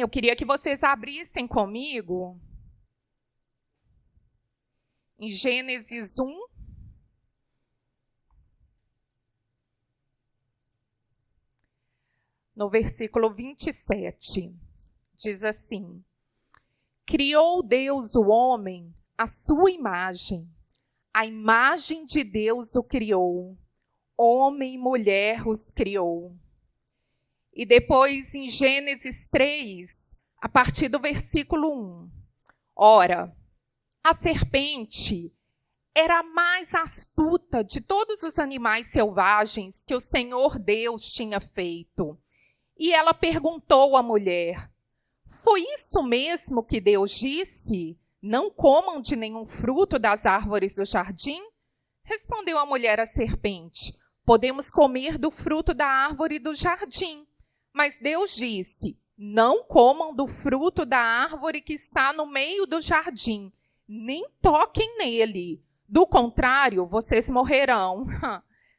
Eu queria que vocês abrissem comigo em Gênesis 1, no versículo 27. Diz assim: Criou Deus o homem à sua imagem, a imagem de Deus o criou, homem e mulher os criou. E depois em Gênesis 3, a partir do versículo 1. Ora, a serpente era a mais astuta de todos os animais selvagens que o Senhor Deus tinha feito. E ela perguntou à mulher: Foi isso mesmo que Deus disse? Não comam de nenhum fruto das árvores do jardim? Respondeu a mulher à serpente: Podemos comer do fruto da árvore do jardim. Mas Deus disse: Não comam do fruto da árvore que está no meio do jardim, nem toquem nele. Do contrário, vocês morrerão.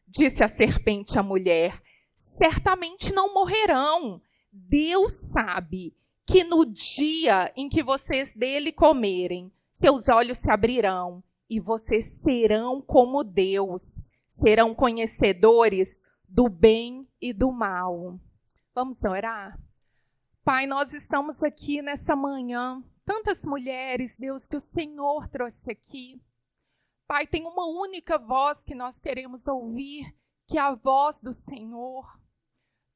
Disse a serpente à mulher: Certamente não morrerão. Deus sabe que no dia em que vocês dele comerem, seus olhos se abrirão e vocês serão como Deus, serão conhecedores do bem e do mal. Vamos orar? Pai, nós estamos aqui nessa manhã, tantas mulheres, Deus, que o Senhor trouxe aqui. Pai, tem uma única voz que nós queremos ouvir, que é a voz do Senhor.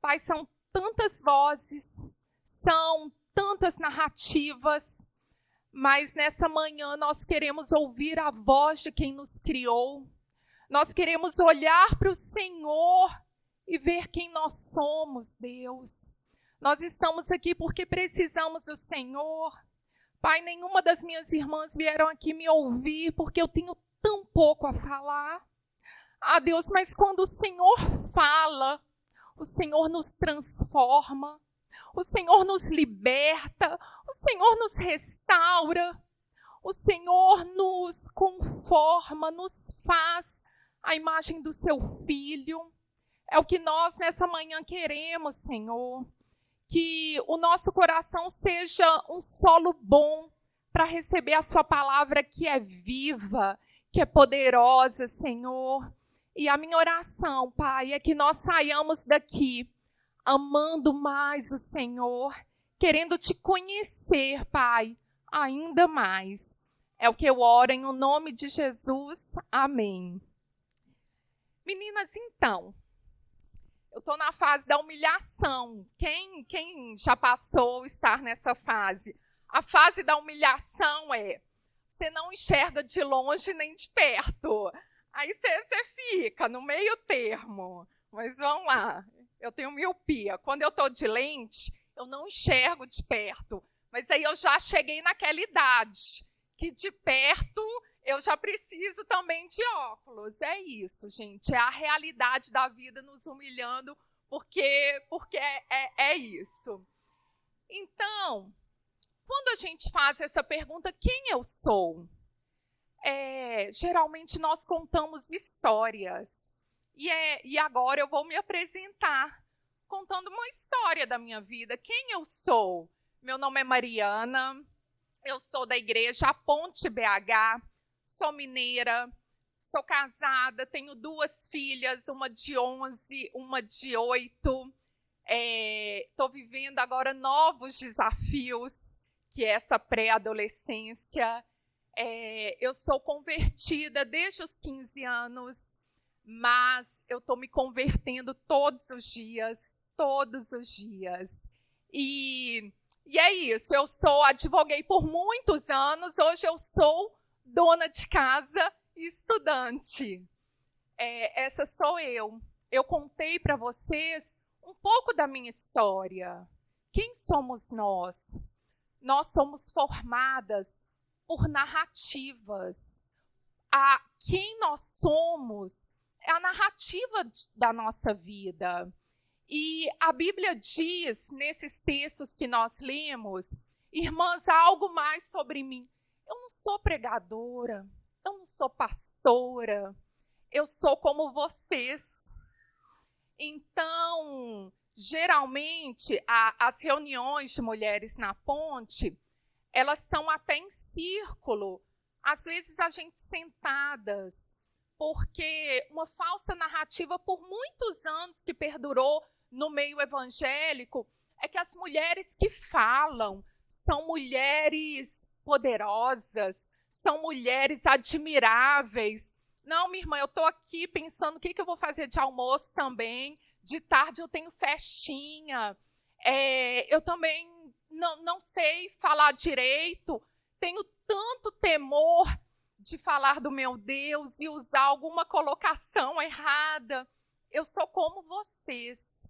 Pai, são tantas vozes, são tantas narrativas, mas nessa manhã nós queremos ouvir a voz de quem nos criou. Nós queremos olhar para o Senhor e ver quem nós somos, Deus. Nós estamos aqui porque precisamos do Senhor. Pai, nenhuma das minhas irmãs vieram aqui me ouvir porque eu tenho tão pouco a falar. Ah, Deus, mas quando o Senhor fala, o Senhor nos transforma, o Senhor nos liberta, o Senhor nos restaura, o Senhor nos conforma, nos faz a imagem do seu Filho. É o que nós nessa manhã queremos, Senhor. Que o nosso coração seja um solo bom para receber a sua palavra que é viva, que é poderosa, Senhor. E a minha oração, Pai, é que nós saiamos daqui amando mais o Senhor, querendo te conhecer, Pai, ainda mais. É o que eu oro em nome de Jesus. Amém. Meninas, então, eu estou na fase da humilhação. Quem já passou a estar nessa fase? A fase da humilhação é: você não enxerga de longe nem de perto. Aí você fica no meio termo. Mas vamos lá, eu tenho miopia. Quando eu estou de lente, eu não enxergo de perto. Mas aí eu já cheguei naquela idade, que de perto eu já preciso também de óculos. É isso, gente. É a realidade da vida nos humilhando, porque é isso. Então, quando a gente faz essa pergunta, quem eu sou? Geralmente nós contamos histórias. E agora eu vou me apresentar contando uma história da minha vida. Quem eu sou? Meu nome é Mariana, eu sou da igreja Ponte BH, sou mineira, sou casada, tenho 2 filhas, uma de 11, uma de 8. Estou vivendo agora novos desafios, que é essa pré-adolescência. Eu sou convertida desde os 15 anos, mas eu estou me convertendo todos os dias. E é isso, advoguei por muitos anos, hoje eu sou dona de casa e estudante. Essa sou eu. Eu contei para vocês um pouco da minha história. Quem somos nós? Nós somos formadas por narrativas. Quem nós somos é a narrativa da nossa vida. E a Bíblia diz, nesses textos que nós lemos: irmãs, há algo mais sobre mim. Eu não sou pregadora, eu não sou pastora, eu sou como vocês. Então, Geralmente, as reuniões de mulheres na ponte, elas são até em círculo, às vezes a gente sentadas, porque uma falsa narrativa por muitos anos que perdurou no meio evangélico é que as mulheres que falam são mulheres poderosas, são mulheres admiráveis. Não, minha irmã, eu estou aqui pensando o que eu vou fazer de almoço também. De tarde eu tenho festinha. Eu também não sei falar direito. Tenho tanto temor de falar do meu Deus e usar alguma colocação errada. Eu sou como vocês.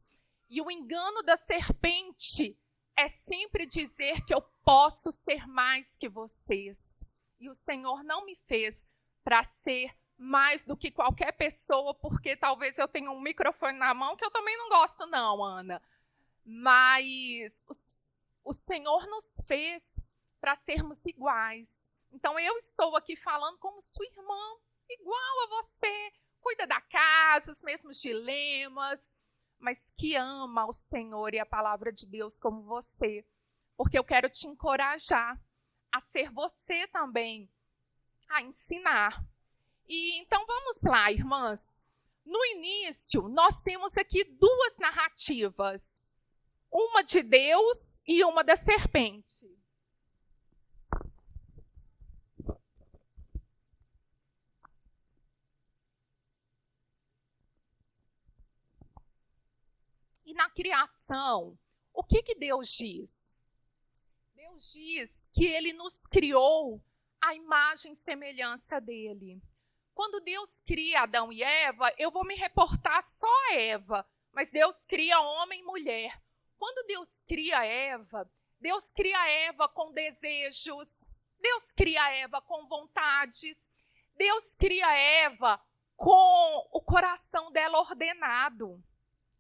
E o engano da serpente é sempre dizer que eu posso ser mais que vocês. E o Senhor não me fez para ser mais do que qualquer pessoa, porque talvez eu tenha um microfone na mão, que eu também não gosto não, Ana. Mas o Senhor nos fez para sermos iguais. Então eu estou aqui falando como sua irmã, igual a você, cuida da casa, os mesmos dilemas, mas que ama o Senhor e a palavra de Deus como você, porque eu quero te encorajar a ser você também, a ensinar. E então vamos lá, irmãs. No início, nós temos aqui duas narrativas, uma de Deus e uma da serpente. E na criação, o que Deus diz? Deus diz que Ele nos criou à imagem e semelhança dEle. Quando Deus cria Adão e Eva, eu vou me reportar só a Eva, mas Deus cria homem e mulher. Quando Deus cria Eva com desejos, Deus cria Eva com vontades, Deus cria Eva com o coração dela ordenado.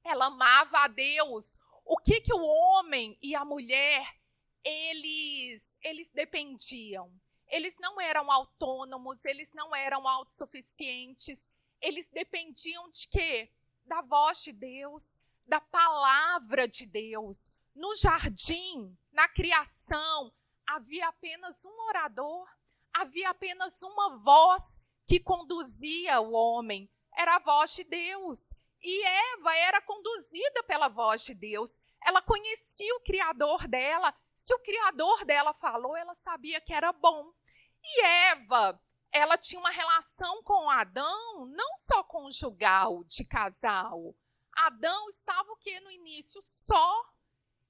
Ela amava a Deus. O que o homem e a mulher, eles dependiam? Eles não eram autônomos, eles não eram autossuficientes. Eles dependiam de quê? Da voz de Deus, da palavra de Deus. No jardim, na criação, havia apenas um orador, havia apenas uma voz que conduzia o homem. Era a voz de Deus. E Eva era conduzida pela voz de Deus. Ela conhecia o Criador dela. Se o Criador dela falou, ela sabia que era bom. E Eva, ela tinha uma relação com Adão, não só conjugal, de casal. Adão estava o quê no início? Só.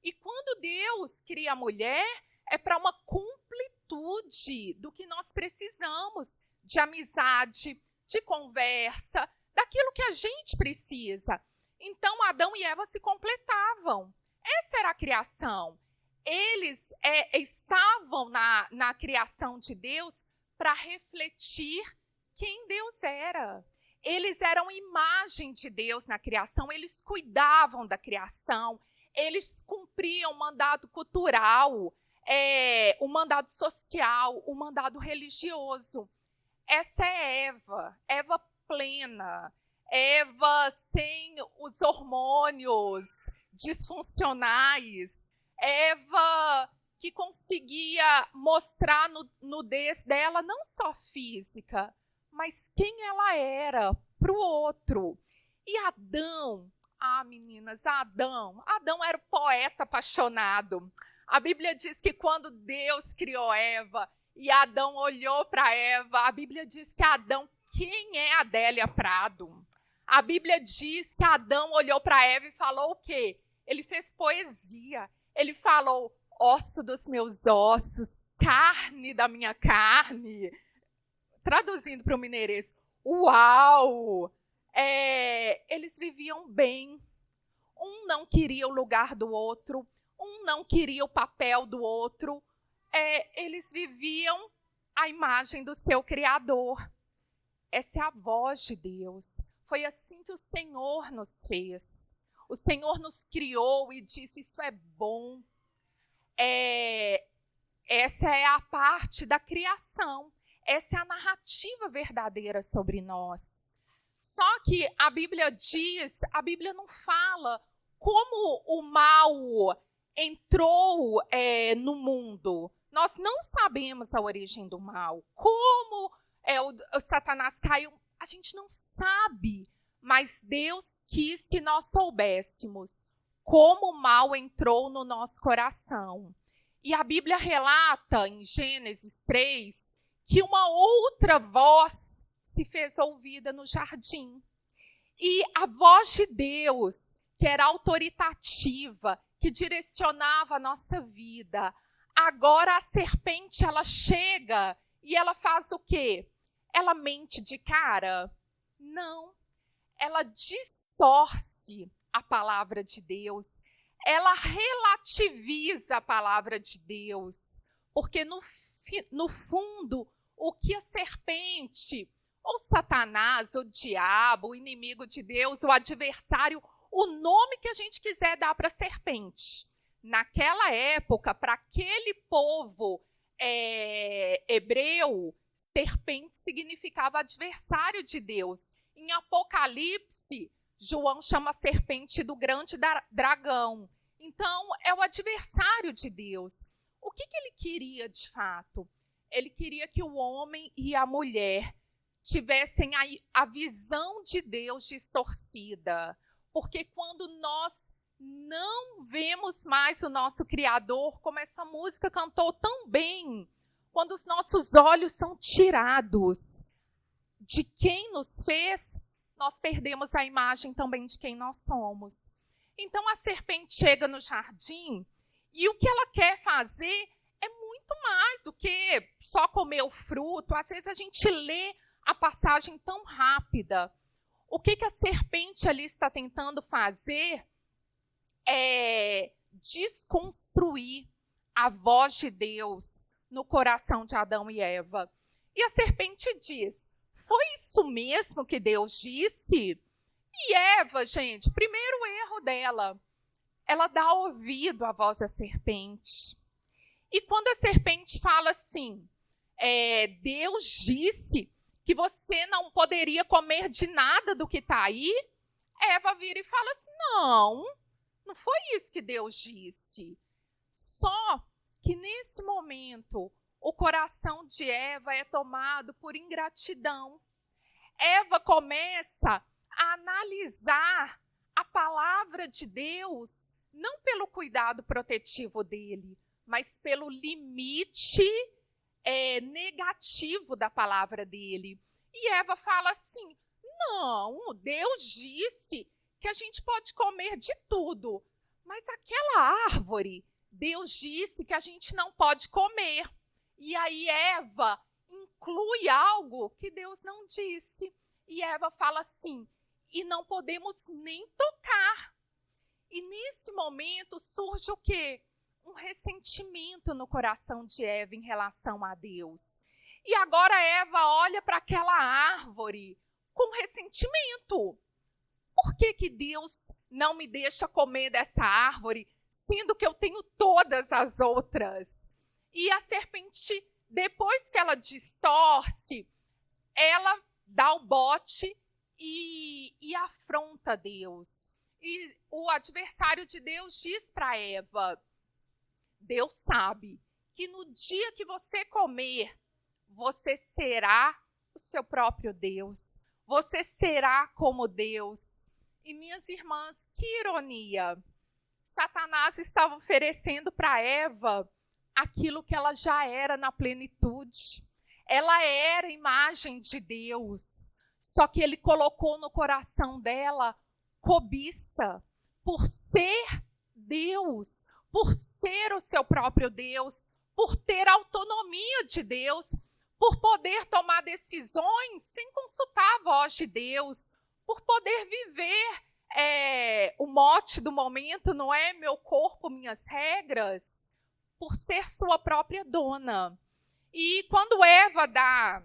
E quando Deus cria a mulher, é para uma completude do que nós precisamos, de amizade, de conversa, daquilo que a gente precisa. Então, Adão e Eva se completavam. Essa era a criação. Eles estavam na criação de Deus para refletir quem Deus era. Eles eram imagem de Deus na criação, eles cuidavam da criação, eles cumpriam o mandado cultural, o mandado social, o mandado religioso. Essa é Eva plena, Eva sem os hormônios disfuncionais, Eva que conseguia mostrar nudez dela, não só física, mas quem ela era para o outro. E Adão, meninas, Adão era o poeta apaixonado. A Bíblia diz que quando Deus criou Eva e Adão olhou para Eva, a Bíblia diz que Adão, quem é Adélia Prado? A Bíblia diz que Adão olhou para Eva e falou o quê? Ele fez poesia. Ele falou, osso dos meus ossos, carne da minha carne. Traduzindo para o mineirês, uau! Eles viviam bem. Um não queria o lugar do outro, um não queria o papel do outro. Eles viviam à imagem do seu Criador. Essa é a voz de Deus. Foi assim que o Senhor nos fez. O Senhor nos criou e disse, isso é bom. Essa é a parte da criação. Essa é a narrativa verdadeira sobre nós. Só que a Bíblia não fala como o mal entrou no mundo. Nós não sabemos a origem do mal. Como o Satanás caiu, a gente não sabe. Mas Deus quis que nós soubéssemos como o mal entrou no nosso coração. E a Bíblia relata, em Gênesis 3, que uma outra voz se fez ouvida no jardim. E a voz de Deus, que era autoritativa, que direcionava a nossa vida. Agora a serpente, ela chega e ela faz o quê? Ela mente de cara? Não. Ela distorce a palavra de Deus. Ela relativiza a palavra de Deus. Porque no fundo, o que a serpente, ou Satanás, o diabo, o inimigo de Deus, o adversário, o nome que a gente quiser dar para a serpente. Naquela época, para aquele povo hebreu, serpente significava adversário de Deus. Em Apocalipse, João chama a serpente do grande dragão. Então, é o adversário de Deus. O que ele queria de fato? Ele queria que o homem e a mulher tivessem a visão de Deus distorcida. Porque quando nós não vemos mais o nosso Criador, como essa música cantou tão bem, quando os nossos olhos são tirados de quem nos fez, nós perdemos a imagem também de quem nós somos. Então a serpente chega no jardim e o que ela quer fazer é muito mais do que só comer o fruto. Às vezes a gente lê a passagem tão rápida. O que a serpente ali está tentando fazer é desconstruir a voz de Deus no coração de Adão e Eva. E a serpente diz: foi isso mesmo que Deus disse? E Eva, gente, primeiro erro dela, ela dá ouvido à voz da serpente. E quando a serpente fala assim, Deus disse que você não poderia comer de nada do que está aí, Eva vira e fala assim, não foi isso que Deus disse. Só que nesse momento, o coração de Eva é tomado por ingratidão. Eva começa a analisar a palavra de Deus, não pelo cuidado protetivo dele, mas pelo limite negativo da palavra dele. E Eva fala assim, não, Deus disse que a gente pode comer de tudo, mas aquela árvore, Deus disse que a gente não pode comer. E aí Eva inclui algo que Deus não disse. E Eva fala assim, e não podemos nem tocar. E nesse momento surge o quê? Um ressentimento no coração de Eva em relação a Deus. E agora Eva olha para aquela árvore com ressentimento. Por que Deus não me deixa comer dessa árvore, sendo que eu tenho todas as outras? E a serpente, depois que ela distorce, ela dá o bote e afronta Deus. E o adversário de Deus diz para Eva, Deus sabe que no dia que você comer, você será o seu próprio Deus. Você será como Deus. E minhas irmãs, que ironia. Satanás estava oferecendo para Eva aquilo que ela já era na plenitude. Ela era a imagem de Deus. Só que ele colocou no coração dela cobiça por ser Deus, por ser o seu próprio Deus, por ter autonomia de Deus, por poder tomar decisões sem consultar a voz de Deus, por poder viver o mote do momento, não é? Meu corpo, minhas regras, por ser sua própria dona. E quando Eva dá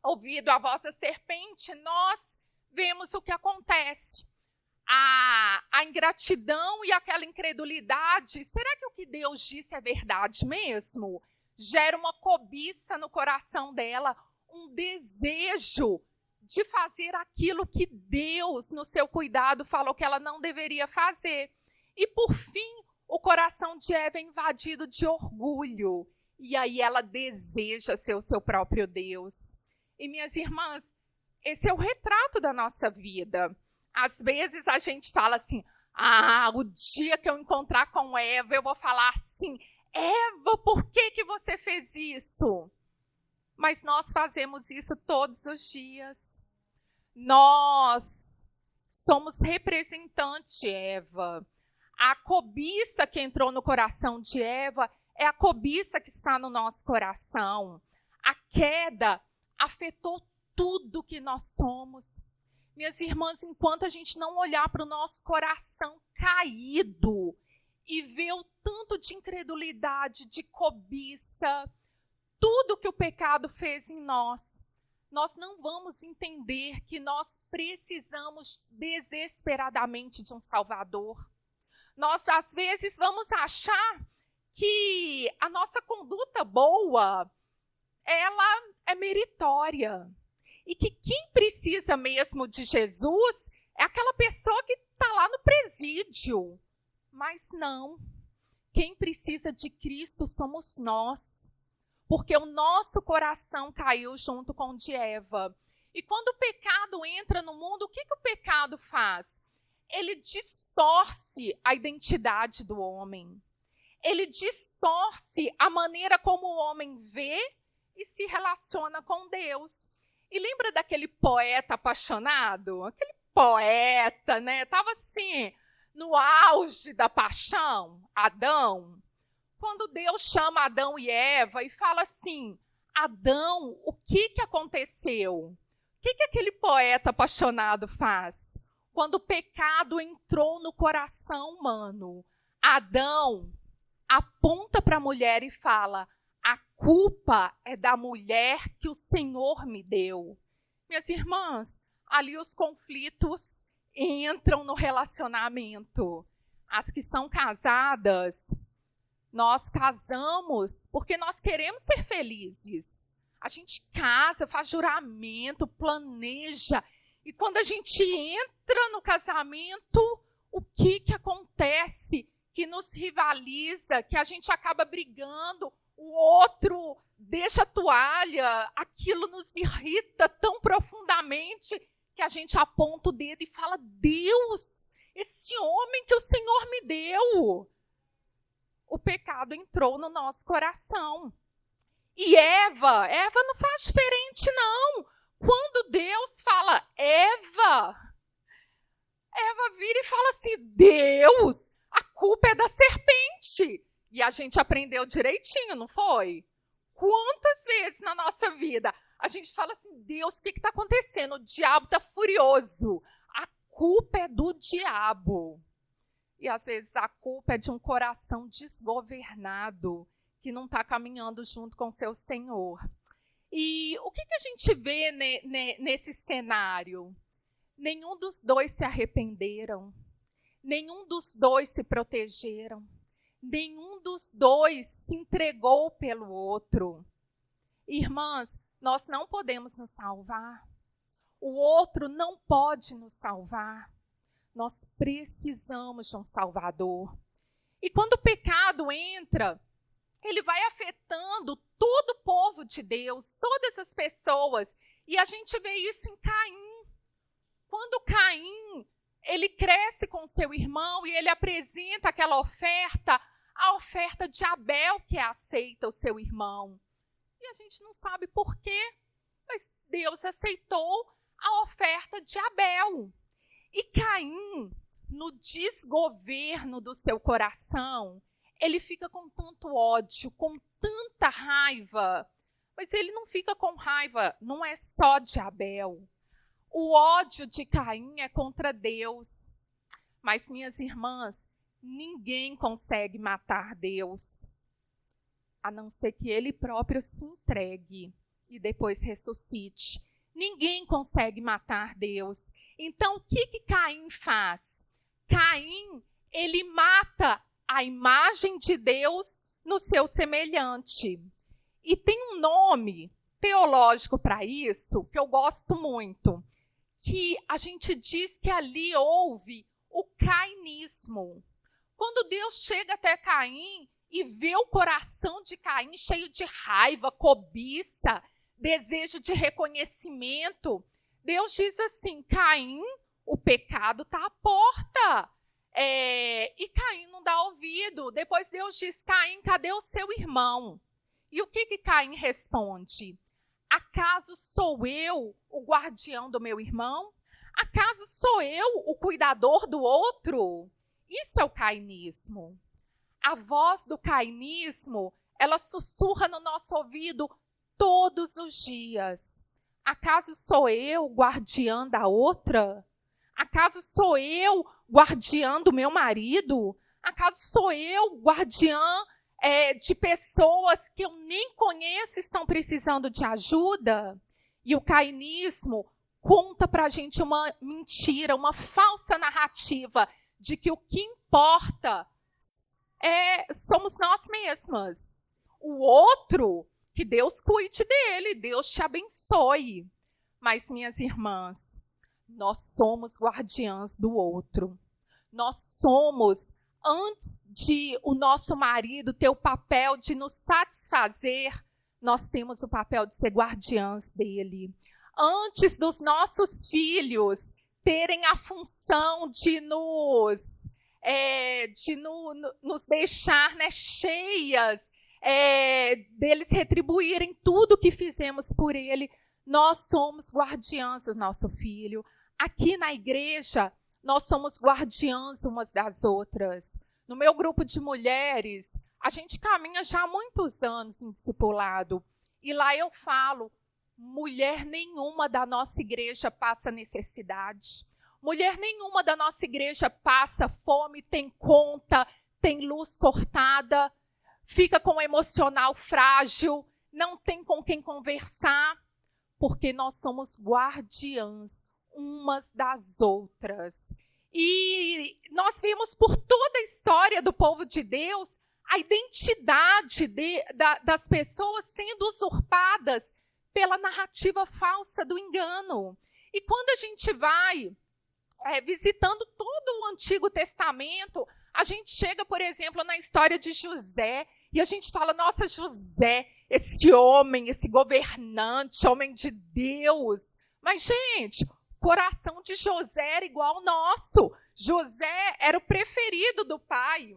ouvido à voz da serpente, nós vemos o que acontece. A ingratidão e aquela incredulidade, será que o que Deus disse é verdade mesmo? Gera uma cobiça no coração dela, um desejo de fazer aquilo que Deus, no seu cuidado, falou que ela não deveria fazer. E por fim, o coração de Eva é invadido de orgulho. E aí ela deseja ser o seu próprio Deus. E minhas irmãs, esse é o retrato da nossa vida. Às vezes a gente fala assim, o dia que eu encontrar com Eva, eu vou falar assim, Eva, por que você fez isso? Mas nós fazemos isso todos os dias. Nós somos representante, Eva. A cobiça que entrou no coração de Eva é a cobiça que está no nosso coração. A queda afetou tudo que nós somos. Minhas irmãs, enquanto a gente não olhar para o nosso coração caído e ver o tanto de incredulidade, de cobiça, tudo que o pecado fez em nós, nós não vamos entender que nós precisamos desesperadamente de um Salvador. Nós, às vezes, vamos achar que a nossa conduta boa, ela é meritória. E que quem precisa mesmo de Jesus é aquela pessoa que está lá no presídio. Mas não. Quem precisa de Cristo somos nós. Porque o nosso coração caiu junto com o de Eva. E quando o pecado entra no mundo, o que o pecado faz? Ele distorce a identidade do homem. Ele distorce a maneira como o homem vê e se relaciona com Deus. E lembra daquele poeta apaixonado? Aquele poeta, né? Estava assim, no auge da paixão, Adão. Quando Deus chama Adão e Eva e fala assim, Adão, o que aconteceu? O que aquele poeta apaixonado faz? Quando o pecado entrou no coração humano, Adão aponta para a mulher e fala, a culpa é da mulher que o Senhor me deu. Minhas irmãs, ali os conflitos entram no relacionamento. As que são casadas, nós casamos porque nós queremos ser felizes. A gente casa, faz juramento, planeja. E quando a gente entra no casamento, o que acontece? Que nos rivaliza, que a gente acaba brigando, o outro deixa a toalha, aquilo nos irrita tão profundamente que a gente aponta o dedo e fala, Deus, esse homem que o Senhor me deu. O pecado entrou no nosso coração. E Eva não faz diferente não. Quando Deus fala, Eva vira e fala assim, Deus, a culpa é da serpente. E a gente aprendeu direitinho, não foi? Quantas vezes na nossa vida a gente fala assim, Deus, o que está acontecendo? O diabo está furioso. A culpa é do diabo. E às vezes a culpa é de um coração desgovernado, que não está caminhando junto com seu Senhor. E o que a gente vê nesse cenário? Nenhum dos dois se arrependeram. Nenhum dos dois se protegeram. Nenhum dos dois se entregou pelo outro. Irmãs, nós não podemos nos salvar. O outro não pode nos salvar. Nós precisamos de um Salvador. E quando o pecado entra, ele vai afetando todo o povo de Deus, todas as pessoas. E a gente vê isso em Caim. Quando Caim, ele cresce com seu irmão e ele apresenta aquela oferta, a oferta de Abel que aceita o seu irmão. E a gente não sabe por quê, mas Deus aceitou a oferta de Abel. E Caim, no desgoverno do seu coração, ele fica com tanto ódio, com tanta raiva. Mas ele não fica com raiva, não é só de Abel. O ódio de Caim é contra Deus. Mas, minhas irmãs, ninguém consegue matar Deus, a não ser que ele próprio se entregue e depois ressuscite. Ninguém consegue matar Deus. Então, o que Caim faz? Caim, ele mata a imagem de Deus no seu semelhante. E tem um nome teológico para isso, que eu gosto muito, que a gente diz que ali houve o cainismo. Quando Deus chega até Caim e vê o coração de Caim cheio de raiva, cobiça, desejo de reconhecimento, Deus diz assim: Caim, o pecado está à porta. E Caim não dá ouvido. Depois Deus diz: Caim, cadê o seu irmão? E o que Caim responde? Acaso sou eu o guardião do meu irmão? Acaso sou eu o cuidador do outro? Isso é o cainismo. A voz do cainismo, ela sussurra no nosso ouvido todos os dias. Acaso sou eu guardiã da outra? Acaso sou eu guardiã do meu marido? Acaso sou eu guardiã de pessoas que eu nem conheço e estão precisando de ajuda? E o cainismo conta para a gente uma mentira, uma falsa narrativa de que o que importa somos nós mesmas. O outro, que Deus cuide dele, Deus te abençoe. Mas, minhas irmãs, nós somos guardiãs do outro. Nós somos, antes de o nosso marido ter o papel de nos satisfazer, nós temos o papel de ser guardiãs dele. Antes dos nossos filhos terem a função de nos deixar cheias, deles retribuírem tudo o que fizemos por ele, nós somos guardiãs do nosso filho. Aqui na igreja, nós somos guardiãs umas das outras. No meu grupo de mulheres, a gente caminha já há muitos anos em discipulado. E lá eu falo, mulher nenhuma da nossa igreja passa necessidade. Mulher nenhuma da nossa igreja passa fome, tem conta, tem luz cortada, fica com o emocional frágil, não tem com quem conversar, porque nós somos guardiãs umas das outras. E nós vimos por toda a história do povo de Deus a identidade das pessoas sendo usurpadas pela narrativa falsa do engano. E quando a gente vai visitando todo o Antigo Testamento, a gente chega, por exemplo, na história de José, e a gente fala, nossa, José, esse homem, esse governante, homem de Deus. Mas, gente, o coração de José era igual ao nosso. José era o preferido do pai.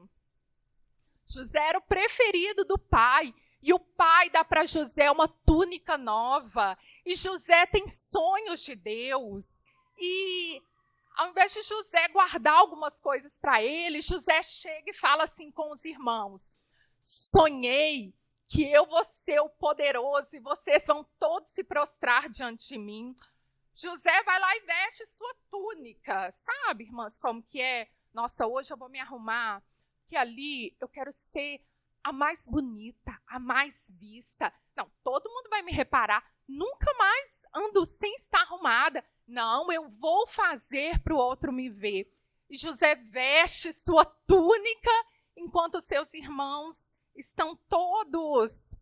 José era o preferido do pai. E o pai dá para José uma túnica nova. E José tem sonhos de Deus. E ao invés de José guardar algumas coisas para ele, José chega e fala assim com os irmãos: sonhei que eu vou ser o poderoso e vocês vão todos se prostrar diante de mim. José vai lá e veste sua túnica. Sabe, irmãs, como que é? Nossa, hoje eu vou me arrumar, que ali eu quero ser a mais bonita, a mais vista. Não, todo mundo vai me reparar. Nunca mais ando sem estar arrumada. Não, eu vou fazer para o outro me ver. E José veste sua túnica, enquanto seus irmãos estão todos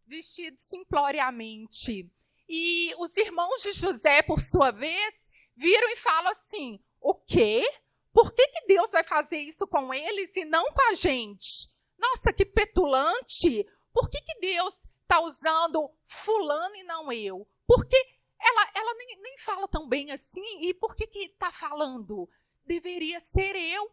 vestidos simploriamente. E os irmãos de José, por sua vez, viram e falam assim: o quê? Por que Deus vai fazer isso com eles e não com a gente? Nossa, que petulante! Por que Deus está usando fulano e não eu? Porque ela nem fala tão bem assim, e por que está falando? Deveria ser eu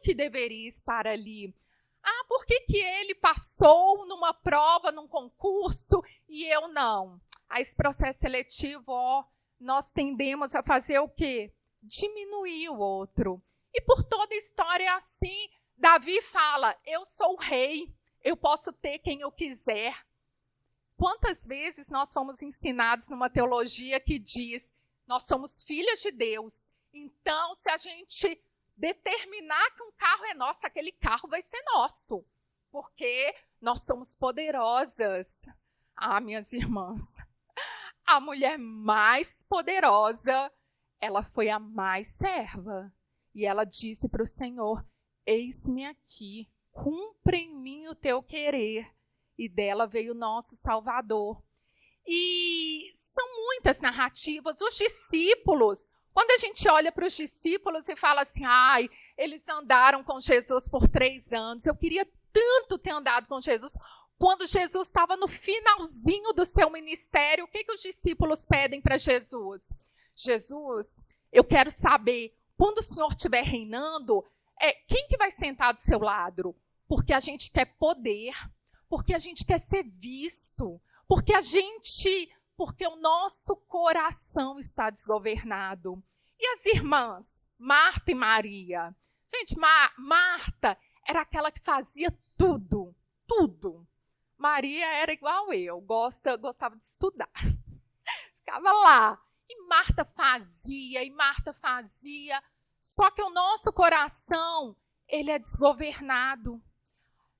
que deveria estar ali. Ah, por que ele passou numa prova, num concurso, e eu não? Esse processo seletivo, nós tendemos a fazer o quê? Diminuir o outro. E por toda a história é assim. Davi fala, eu sou o rei, eu posso ter quem eu quiser. Quantas vezes nós fomos ensinados numa teologia que diz, nós somos filhas de Deus, então se a gente determinar que um carro é nosso, aquele carro vai ser nosso, porque nós somos poderosas. Ah, minhas irmãs, a mulher mais poderosa, ela foi a mais serva. E ela disse para o Senhor, eis-me aqui, cumpra em mim o teu querer. E dela veio o nosso Salvador. E são muitas narrativas. Os discípulos, quando a gente olha para os discípulos e fala assim, Eles andaram com Jesus por 3 anos. Eu queria tanto ter andado com Jesus. Quando Jesus estava no finalzinho do seu ministério, o que os discípulos pedem para Jesus? Jesus, eu quero saber, quando o Senhor estiver reinando, quem que vai sentar do seu lado? Porque a gente quer poder, porque a gente quer ser visto, porque o nosso coração está desgovernado. E as irmãs, Marta e Maria? Gente, Marta era aquela que fazia tudo. Maria era igual eu, gostava de estudar. Ficava lá. E Marta fazia. Só que o nosso coração, ele é desgovernado.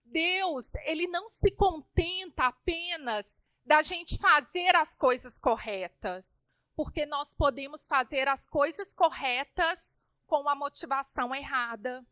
Deus, ele não se contenta apenas da gente fazer as coisas corretas, porque nós podemos fazer as coisas corretas com a motivação errada.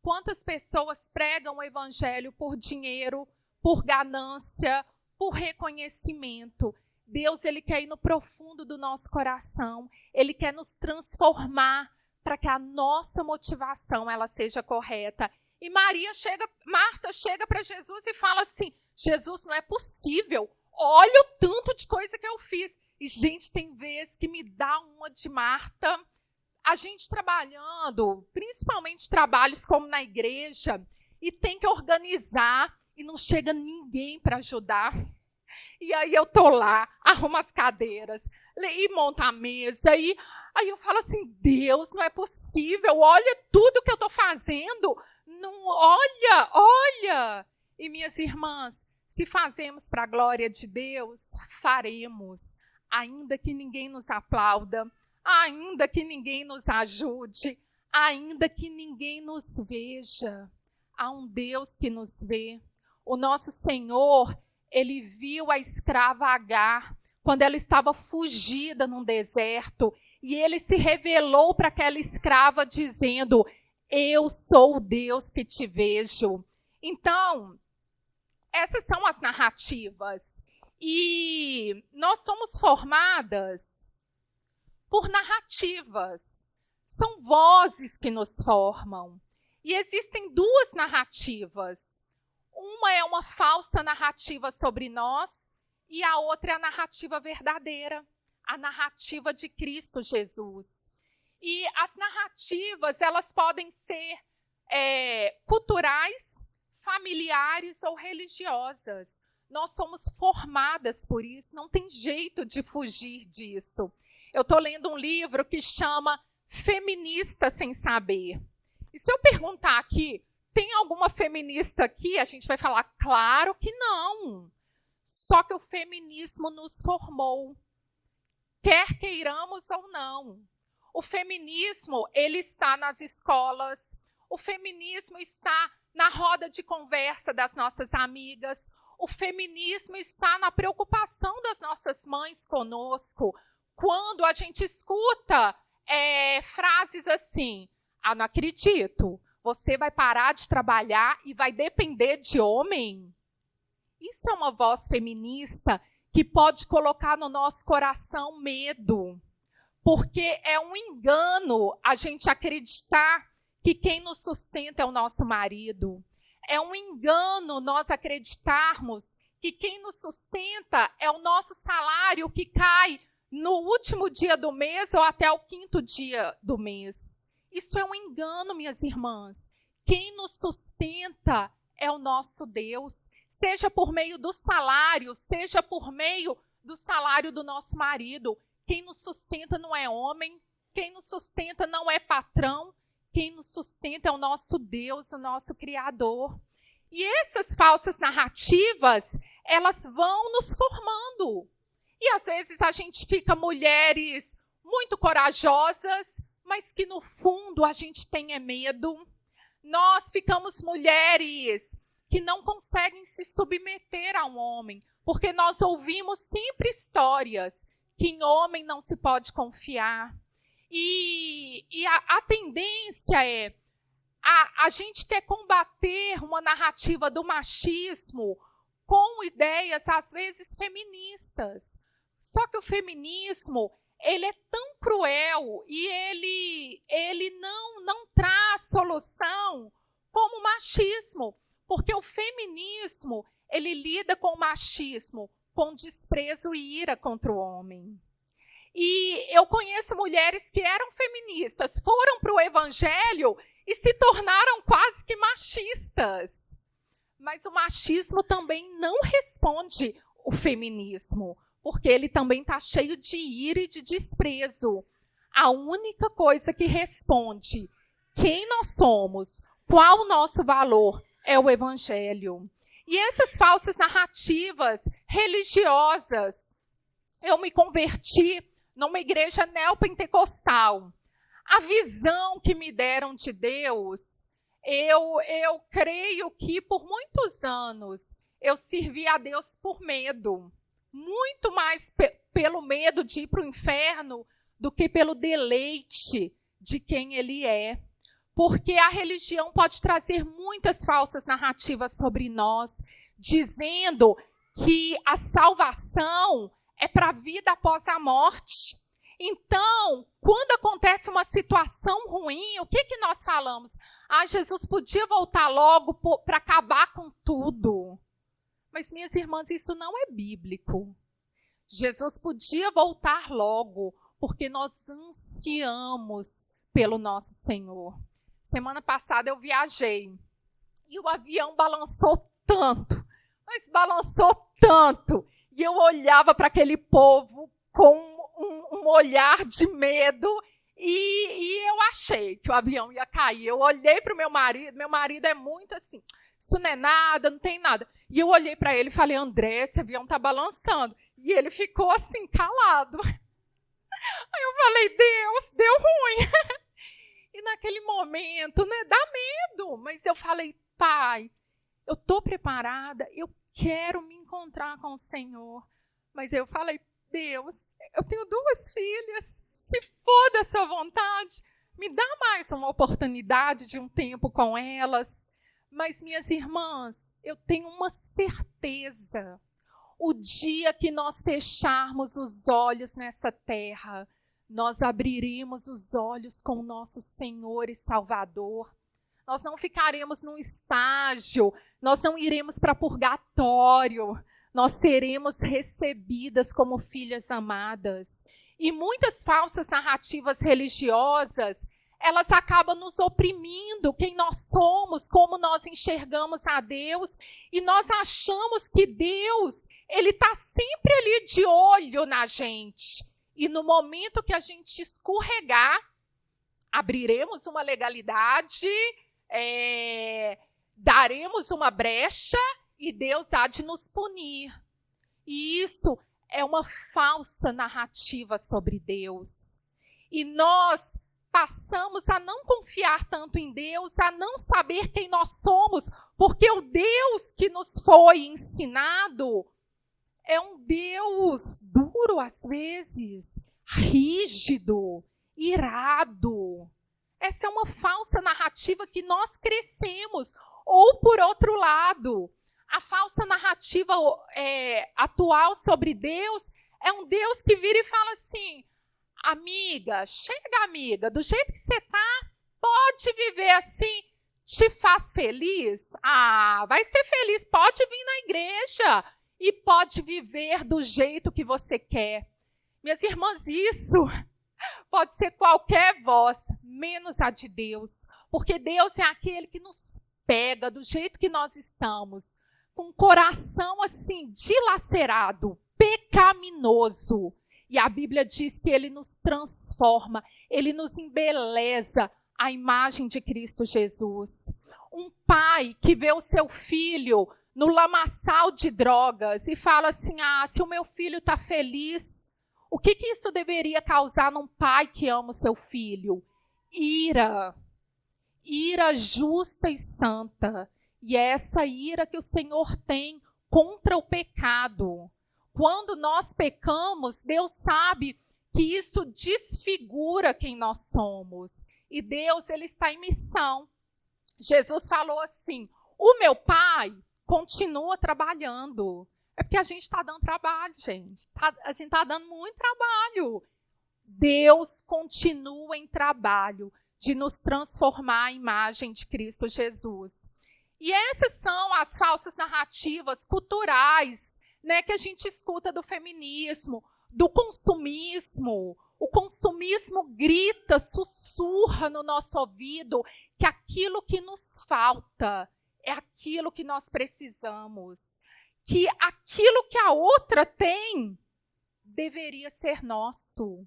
Quantas pessoas pregam o evangelho por dinheiro, por ganância, por reconhecimento? Deus, ele quer ir no profundo do nosso coração. Ele quer nos transformar para que a nossa motivação ela seja correta. E Marta chega para Jesus e fala assim: Jesus, não é possível. Olha o tanto de coisa que eu fiz. E, gente, tem vezes que me dá uma de Marta. A gente trabalhando, principalmente trabalhos como na igreja, e tem que organizar, e não chega ninguém para ajudar. E aí eu tô lá, arrumo as cadeiras, e monto a mesa, e aí eu falo assim: Deus, não é possível, olha tudo que eu tô fazendo. Não, olha. E minhas irmãs, se fazemos para a glória de Deus, faremos, ainda que ninguém nos aplauda, ainda que ninguém nos ajude, ainda que ninguém nos veja. Há um Deus que nos vê. O nosso Senhor, ele viu a escrava Agar, quando ela estava fugida num deserto, e ele se revelou para aquela escrava dizendo: eu sou o Deus que te vejo. Então, essas são as narrativas. E nós somos formadas por narrativas. São vozes que nos formam. E existem 2 narrativas. Uma é uma falsa narrativa sobre nós e a outra é a narrativa verdadeira, a narrativa de Cristo Jesus. E as narrativas, elas podem ser culturais, familiares ou religiosas. Nós somos formadas por isso, não tem jeito de fugir disso. Eu estou lendo um livro que chama Feminista Sem Saber. E se eu perguntar aqui, tem alguma feminista aqui? A gente vai falar, claro que não. Só que o feminismo nos formou, quer queiramos ou não. O feminismo, ele está nas escolas, o feminismo está na roda de conversa das nossas amigas, o feminismo está na preocupação das nossas mães conosco. Quando a gente escuta frases assim: não acredito, você vai parar de trabalhar e vai depender de homem? Isso é uma voz feminista que pode colocar no nosso coração medo. Porque é um engano a gente acreditar que quem nos sustenta é o nosso marido. É um engano nós acreditarmos que quem nos sustenta é o nosso salário que cai no último dia do mês ou até o 5º dia do mês. Isso é um engano, minhas irmãs. Quem nos sustenta é o nosso Deus, seja por meio do salário, seja por meio do salário do nosso marido. Quem nos sustenta não é homem, quem nos sustenta não é patrão, quem nos sustenta é o nosso Deus, o nosso Criador. E essas falsas narrativas, elas vão nos formando. E às vezes a gente fica mulheres muito corajosas, mas que no fundo a gente tem medo. Nós ficamos mulheres que não conseguem se submeter a um homem, porque nós ouvimos sempre histórias que em homem não se pode confiar. E a tendência é, a gente quer combater uma narrativa do machismo com ideias, às vezes, feministas. Só que o feminismo ele é tão cruel e ele não traz solução como o machismo, porque o feminismo, ele lida com o machismo, com desprezo e ira contra o homem. E eu conheço mulheres que eram feministas, foram para o evangelho e se tornaram quase que machistas. Mas o machismo também não responde o feminismo, porque ele também está cheio de ira e de desprezo. A única coisa que responde quem nós somos, qual o nosso valor, é o evangelho. E essas falsas narrativas religiosas, eu me converti numa igreja neopentecostal. A visão que me deram de Deus, eu creio que por muitos anos eu servi a Deus por medo. Muito mais pelo medo de ir para o inferno do que pelo deleite de quem ele é. Porque a religião pode trazer muitas falsas narrativas sobre nós, dizendo que a salvação é para a vida após a morte. Então, quando acontece uma situação ruim, o que nós falamos? Jesus podia voltar logo para acabar com tudo. Mas, minhas irmãs, isso não é bíblico. Jesus podia voltar logo, porque nós ansiamos pelo nosso Senhor. Semana passada eu viajei e o avião balançou tanto, mas balançou tanto. E eu olhava para aquele povo com um olhar de medo e eu achei que o avião ia cair. Eu olhei para o meu marido é muito assim, isso não é nada, não tem nada. E eu olhei para ele e falei, André, esse avião está balançando. E ele ficou assim, calado. Aí eu falei, Deus, deu ruim. E naquele momento, né, dá medo. Mas eu falei, Pai, eu estou preparada, eu quero me encontrar com o Senhor. Mas eu falei, Deus, eu tenho 2 filhas, se for da sua vontade, me dá mais uma oportunidade de um tempo com elas. Mas, minhas irmãs, eu tenho uma certeza. O dia que nós fecharmos os olhos nessa terra, nós abriremos os olhos com o nosso Senhor e Salvador. Nós não ficaremos num estágio, nós não iremos para purgatório. Nós seremos recebidas como filhas amadas. E muitas falsas narrativas religiosas, elas acabam nos oprimindo, quem nós somos, como nós enxergamos a Deus, e nós achamos que Deus, ele está sempre ali de olho na gente. E no momento que a gente escorregar, abriremos uma legalidade, daremos uma brecha, e Deus há de nos punir. E isso é uma falsa narrativa sobre Deus. E nós passamos a não confiar tanto em Deus, a não saber quem nós somos, porque o Deus que nos foi ensinado é um Deus duro às vezes, rígido, irado. Essa é uma falsa narrativa que nós crescemos. Ou, por outro lado, a falsa narrativa atual sobre Deus é um Deus que vira e fala assim, amiga, chega amiga, do jeito que você está, pode viver assim, te faz feliz? Vai ser feliz, pode vir na igreja e pode viver do jeito que você quer. Minhas irmãs, isso pode ser qualquer voz, menos a de Deus, porque Deus é aquele que nos pega do jeito que nós estamos, com um coração assim, dilacerado, pecaminoso. E a Bíblia diz que ele nos transforma, ele nos embeleza à imagem de Cristo Jesus. Um pai que vê o seu filho no lamaçal de drogas e fala assim, se o meu filho está feliz, o que isso deveria causar num pai que ama o seu filho? Ira justa e santa. E é essa ira que o Senhor tem contra o pecado. Quando nós pecamos, Deus sabe que isso desfigura quem nós somos. E Deus, ele está em missão. Jesus falou assim, o meu Pai continua trabalhando. É porque a gente está dando trabalho, gente. A gente está dando muito trabalho. Deus continua em trabalho de nos transformar à imagem de Cristo Jesus. E essas são as falsas narrativas culturais, né, que a gente escuta do feminismo, do consumismo. O consumismo grita, sussurra no nosso ouvido que aquilo que nos falta é aquilo que nós precisamos, que aquilo que a outra tem deveria ser nosso.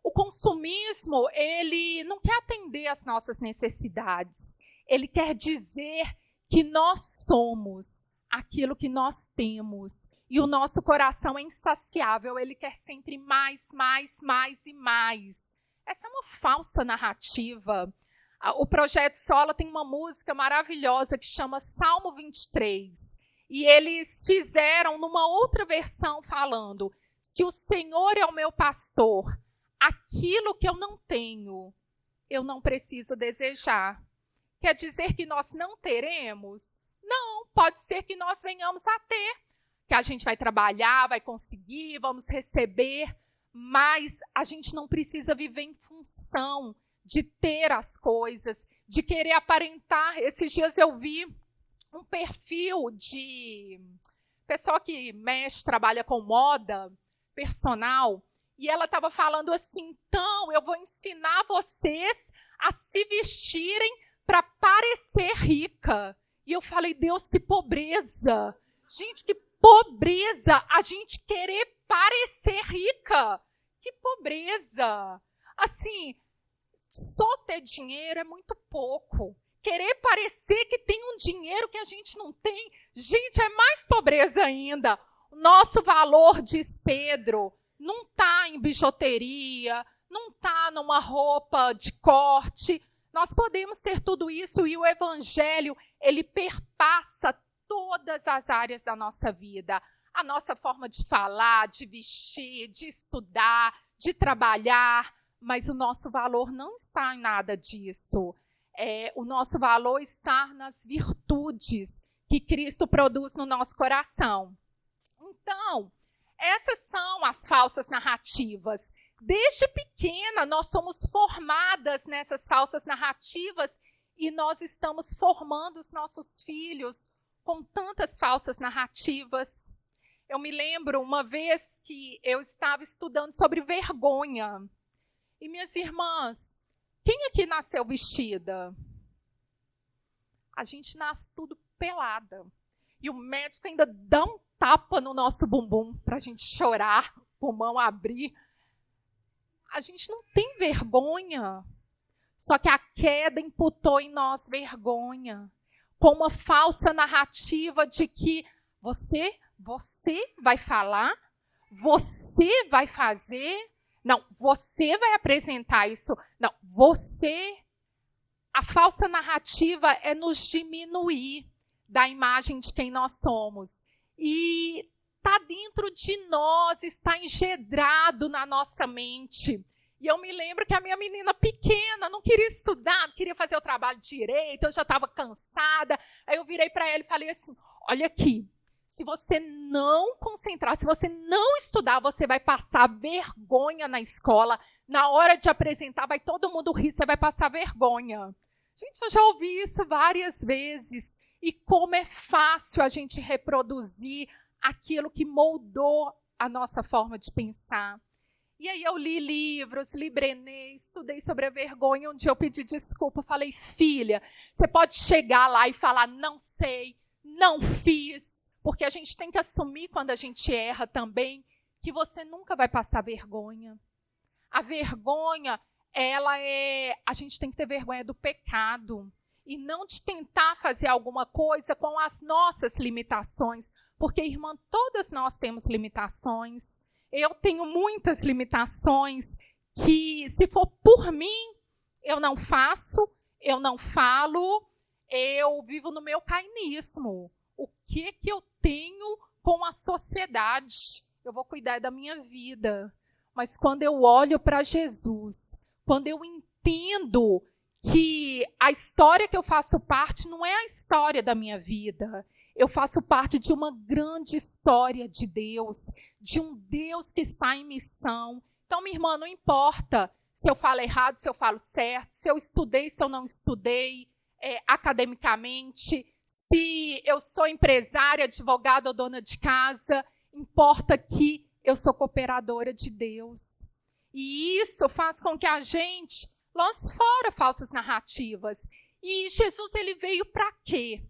O consumismo, ele não quer atender às nossas necessidades. Ele quer dizer que nós somos aquilo que nós temos. E o nosso coração é insaciável. Ele quer sempre mais, mais, mais e mais. Essa é uma falsa narrativa. O Projeto Sola tem uma música maravilhosa que chama Salmo 23. E eles fizeram numa outra versão falando: se o Senhor é o meu pastor, aquilo que eu não tenho, eu não preciso desejar. Quer dizer que nós não teremos? Não, pode ser que nós venhamos a ter. Que a gente vai trabalhar, vai conseguir, vamos receber, mas a gente não precisa viver em função de ter as coisas, de querer aparentar. Esses dias eu vi um perfil de pessoa que mexe, trabalha com moda personal, e ela estava falando assim: então, eu vou ensinar vocês a se vestirem para parecer rica. E eu falei: Deus, que pobreza! Gente, que pobreza a gente querer parecer rica! Que pobreza! Assim, só ter dinheiro é muito pouco. Querer parecer que tem um dinheiro que a gente não tem, gente, é mais pobreza ainda. O nosso valor, diz Pedro, não está em bijuteria, não está numa roupa de corte. Nós podemos ter tudo isso e o Evangelho, ele perpassa todas as áreas da nossa vida. A nossa forma de falar, de vestir, de estudar, de trabalhar. Mas o nosso valor não está em nada disso. O nosso valor está nas virtudes que Cristo produz no nosso coração. Então, essas são as falsas narrativas. Desde pequena, nós somos formadas nessas falsas narrativas e nós estamos formando os nossos filhos com tantas falsas narrativas. Eu me lembro uma vez que eu estava estudando sobre vergonha. E minhas irmãs, quem aqui nasceu vestida? A gente nasce tudo pelada. E o médico ainda dá um tapa no nosso bumbum para a gente chorar, o pulmão abrir. A gente não tem vergonha. Só que a queda imputou em nós vergonha. Com uma falsa narrativa de que você vai falar, você vai fazer, não, você vai apresentar isso, não, você. A falsa narrativa é nos diminuir da imagem de quem nós somos. E está dentro de nós, está engedrado na nossa mente. E eu me lembro que a minha menina pequena não queria estudar, não queria fazer o trabalho direito, eu já estava cansada. Aí eu virei para ela e falei assim: olha aqui, se você não concentrar, se você não estudar, você vai passar vergonha na escola. Na hora de apresentar, vai todo mundo rir, você vai passar vergonha. Gente, eu já ouvi isso várias vezes. E como é fácil a gente reproduzir aquilo que moldou a nossa forma de pensar. E aí eu li livros, li Brené, estudei sobre a vergonha. Um dia eu pedi desculpa, falei: filha, você pode chegar lá e falar: não sei, não fiz. Porque a gente tem que assumir quando a gente erra também, que você nunca vai passar vergonha. A vergonha, a gente tem que ter vergonha do pecado. E não de tentar fazer alguma coisa com as nossas limitações. Porque, irmã, todas nós temos limitações. Eu tenho muitas limitações que, se for por mim, eu não faço, eu não falo, eu vivo no meu cainismo. O que eu tenho com a sociedade? Eu vou cuidar da minha vida. Mas quando eu olho para Jesus, quando eu entendo que a história que eu faço parte não é a história da minha vida. Eu faço parte de uma grande história de Deus, de um Deus que está em missão, Então, minha irmã, não importa se eu falo errado, se eu falo certo, se eu estudei, se eu não estudei academicamente, se eu sou empresária, advogada ou dona de casa, importa que eu sou cooperadora de Deus. E isso faz com que a gente lance fora falsas narrativas. E Jesus, ele veio para quê?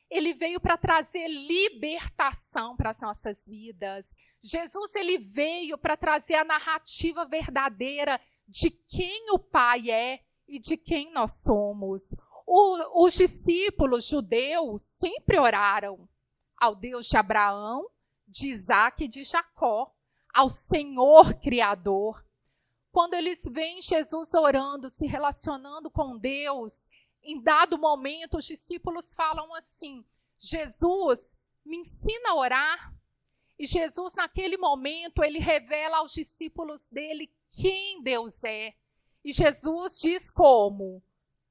Ele veio para trazer libertação para as nossas vidas. Jesus, ele veio para trazer a narrativa verdadeira de quem o Pai é e de quem nós somos. Os discípulos judeus sempre oraram ao Deus de Abraão, de Isaac e de Jacó, ao Senhor Criador. Quando eles veem Jesus orando, se relacionando com Deus, em dado momento os discípulos falam assim: Jesus, me ensina a orar. E Jesus, naquele momento, ele revela aos discípulos dele quem Deus é. E Jesus diz como?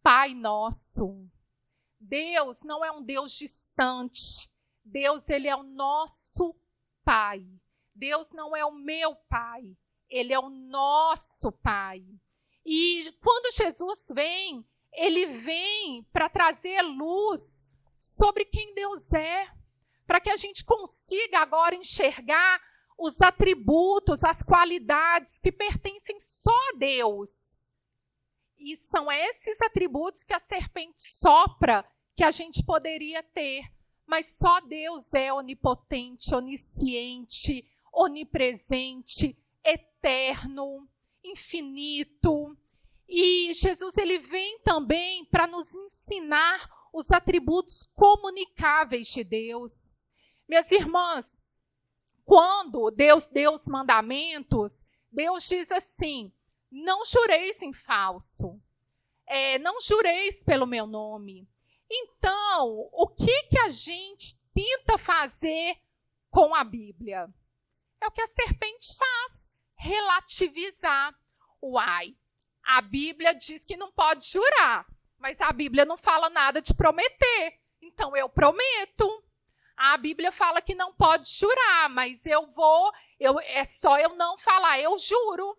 Pai nosso. Deus não é um Deus distante. Deus, ele é o nosso Pai. Deus não é o meu Pai. Ele é o nosso Pai. E quando Jesus vem, ele vem para trazer luz sobre quem Deus é. Para que a gente consiga agora enxergar os atributos, as qualidades que pertencem só a Deus. E são esses atributos que a serpente sopra que a gente poderia ter. Mas só Deus é onipotente, onisciente, onipresente, eterno, infinito. E Jesus, ele vem também para nos ensinar os atributos comunicáveis de Deus. Minhas irmãs, quando Deus deu os mandamentos, Deus diz assim: não jureis em falso, não jureis pelo meu nome. Então, o que a gente tenta fazer com a Bíblia? É o que a serpente faz, relativizar. Uai, a Bíblia diz que não pode jurar, mas a Bíblia não fala nada de prometer, então eu prometo. A Bíblia fala que não pode jurar, mas é só eu não falar, eu juro.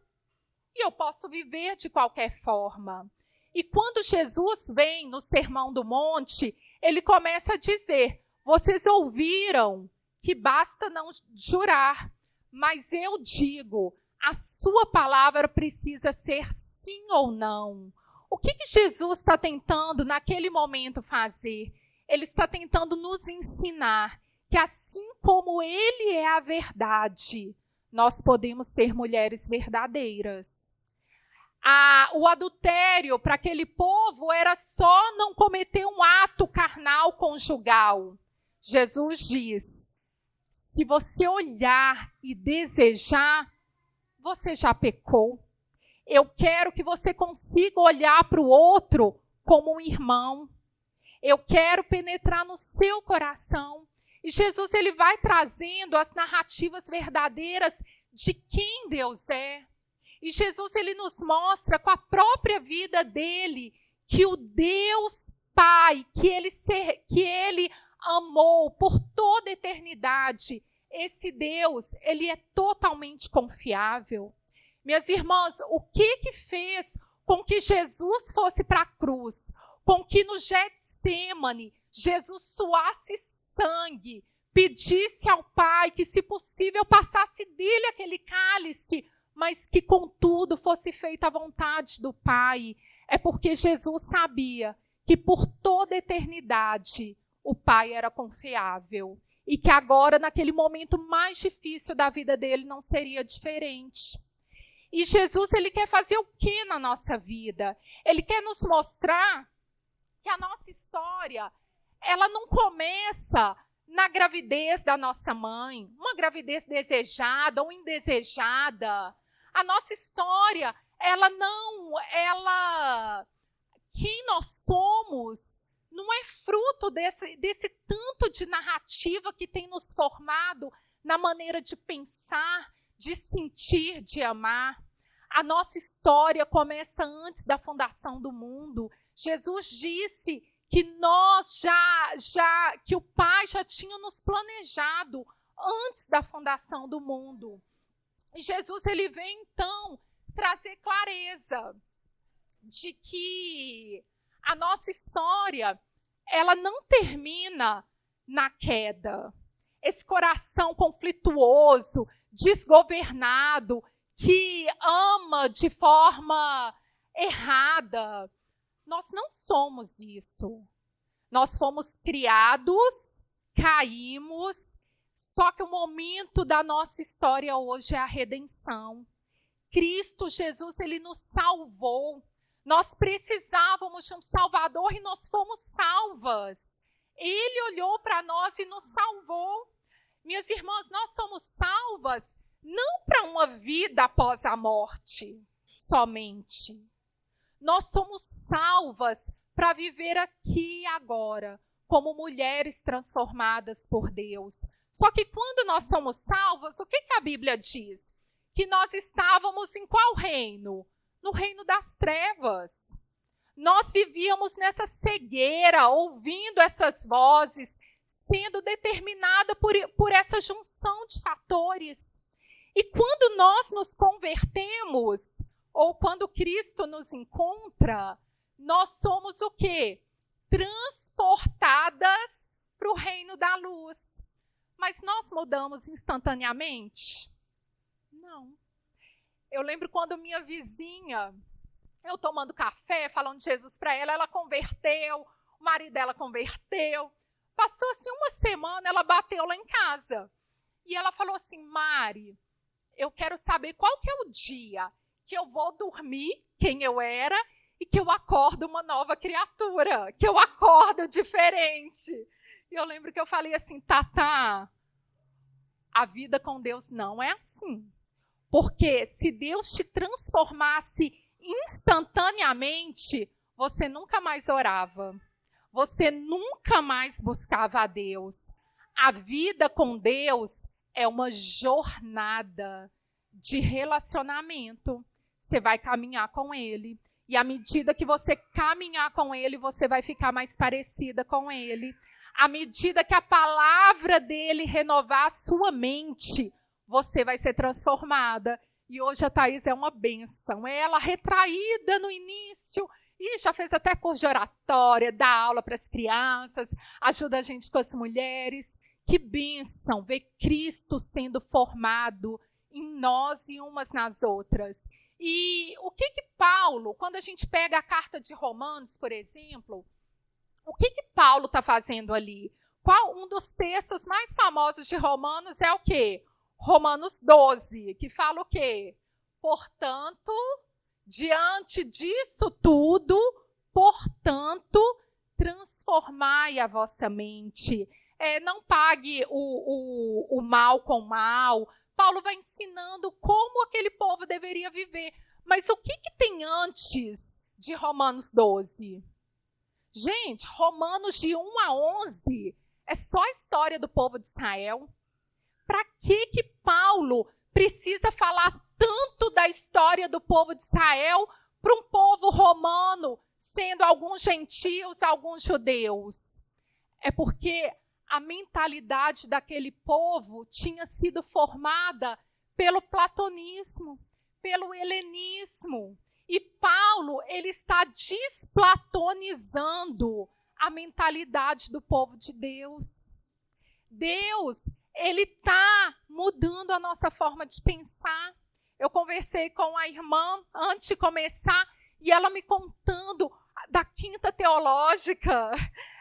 E eu posso viver de qualquer forma. E quando Jesus vem no Sermão do Monte, ele começa a dizer: vocês ouviram que basta não jurar, mas eu digo, a sua palavra precisa ser sim ou não. O que Jesus está tentando naquele momento fazer? Ele está tentando nos ensinar que assim como ele é a verdade, nós podemos ser mulheres verdadeiras. O adultério para aquele povo era só não cometer um ato carnal conjugal. Jesus diz: se você olhar e desejar, você já pecou. Eu quero que você consiga olhar para o outro como um irmão. Eu quero penetrar no seu coração. E Jesus, ele vai trazendo as narrativas verdadeiras de quem Deus é. E Jesus, ele nos mostra com a própria vida dele que o Deus Pai, que ele amou por toda a eternidade, esse Deus, ele é totalmente confiável. Minhas irmãs, o que fez com que Jesus fosse para a cruz? Com que no Getsêmani, Jesus suasse sangue, pedisse ao Pai que, se possível, passasse dele aquele cálice, mas que, contudo, fosse feita a vontade do Pai. É porque Jesus sabia que, por toda a eternidade, o Pai era confiável. E que agora, naquele momento mais difícil da vida dele, não seria diferente. E Jesus, ele quer fazer o que na nossa vida? Ele quer nos mostrar que a nossa história, ela não começa na gravidez da nossa mãe, uma gravidez desejada ou indesejada. A nossa história, quem nós somos, não é fruto desse tanto de narrativa que tem nos formado na maneira de pensar, de sentir, de amar. A nossa história começa antes da fundação do mundo. Jesus disse que que o Pai já tinha nos planejado antes da fundação do mundo. E Jesus, ele vem, então, trazer clareza de que a nossa história, ela não termina na queda. Esse coração conflituoso, desgovernado, que ama de forma errada. Nós não somos isso. Nós fomos criados, caímos, só que o momento da nossa história hoje é a redenção. Cristo Jesus, ele nos salvou. Nós precisávamos de um Salvador e nós fomos salvas. Ele olhou para nós e nos salvou. Minhas irmãs, nós somos salvas não para uma vida após a morte somente. Nós somos salvas para viver aqui e agora, como mulheres transformadas por Deus. Só que quando nós somos salvas, o que a Bíblia diz? Que nós estávamos em qual reino? No reino das trevas. Nós vivíamos nessa cegueira, ouvindo essas vozes, sendo determinada por essa junção de fatores. E quando nós nos convertemos, ou quando Cristo nos encontra, nós somos o quê? Transportadas para o reino da luz. Mas nós mudamos instantaneamente? Não. Eu lembro quando minha vizinha, eu tomando café, falando de Jesus para ela, ela converteu, o marido dela converteu. Passou assim uma semana, ela bateu lá em casa. E ela falou assim, Mari, eu quero saber qual que é o dia que eu vou dormir quem eu era e que eu acordo uma nova criatura, que eu acordo diferente. E eu lembro que eu falei assim, Tatá, a vida com Deus não é assim. Porque se Deus te transformasse instantaneamente, você nunca mais orava. Você nunca mais buscava a Deus. A vida com Deus é uma jornada de relacionamento. Você vai caminhar com Ele. E à medida que você caminhar com Ele, você vai ficar mais parecida com Ele. À medida que a palavra dEle renovar a sua mente, você vai ser transformada. E hoje a Thaís é uma bênção. Ela retraída no início, e já fez até curso de oratória, dá aula para as crianças, ajuda a gente com as mulheres. Que bênção ver Cristo sendo formado em nós e umas nas outras. E o que Paulo, quando a gente pega a carta de Romanos, por exemplo, o que Paulo está fazendo ali? Um dos textos mais famosos de Romanos é o quê? Romanos 12, que fala o quê? Portanto, diante disso tudo, portanto, transformai a vossa mente. Não pague o mal com mal. Paulo vai ensinando como aquele povo deveria viver. Mas o que tem antes de Romanos 12? Gente, Romanos de 1 a 11 é só a história do povo de Israel. Para que Paulo precisa falar tanto da história do povo de Israel para um povo romano, sendo alguns gentios, alguns judeus? É porque a mentalidade daquele povo tinha sido formada pelo platonismo, pelo helenismo. E Paulo, ele está desplatonizando a mentalidade do povo de Deus. Deus, ele está mudando a nossa forma de pensar. Eu conversei com a irmã antes de começar e ela me contando da quinta teológica,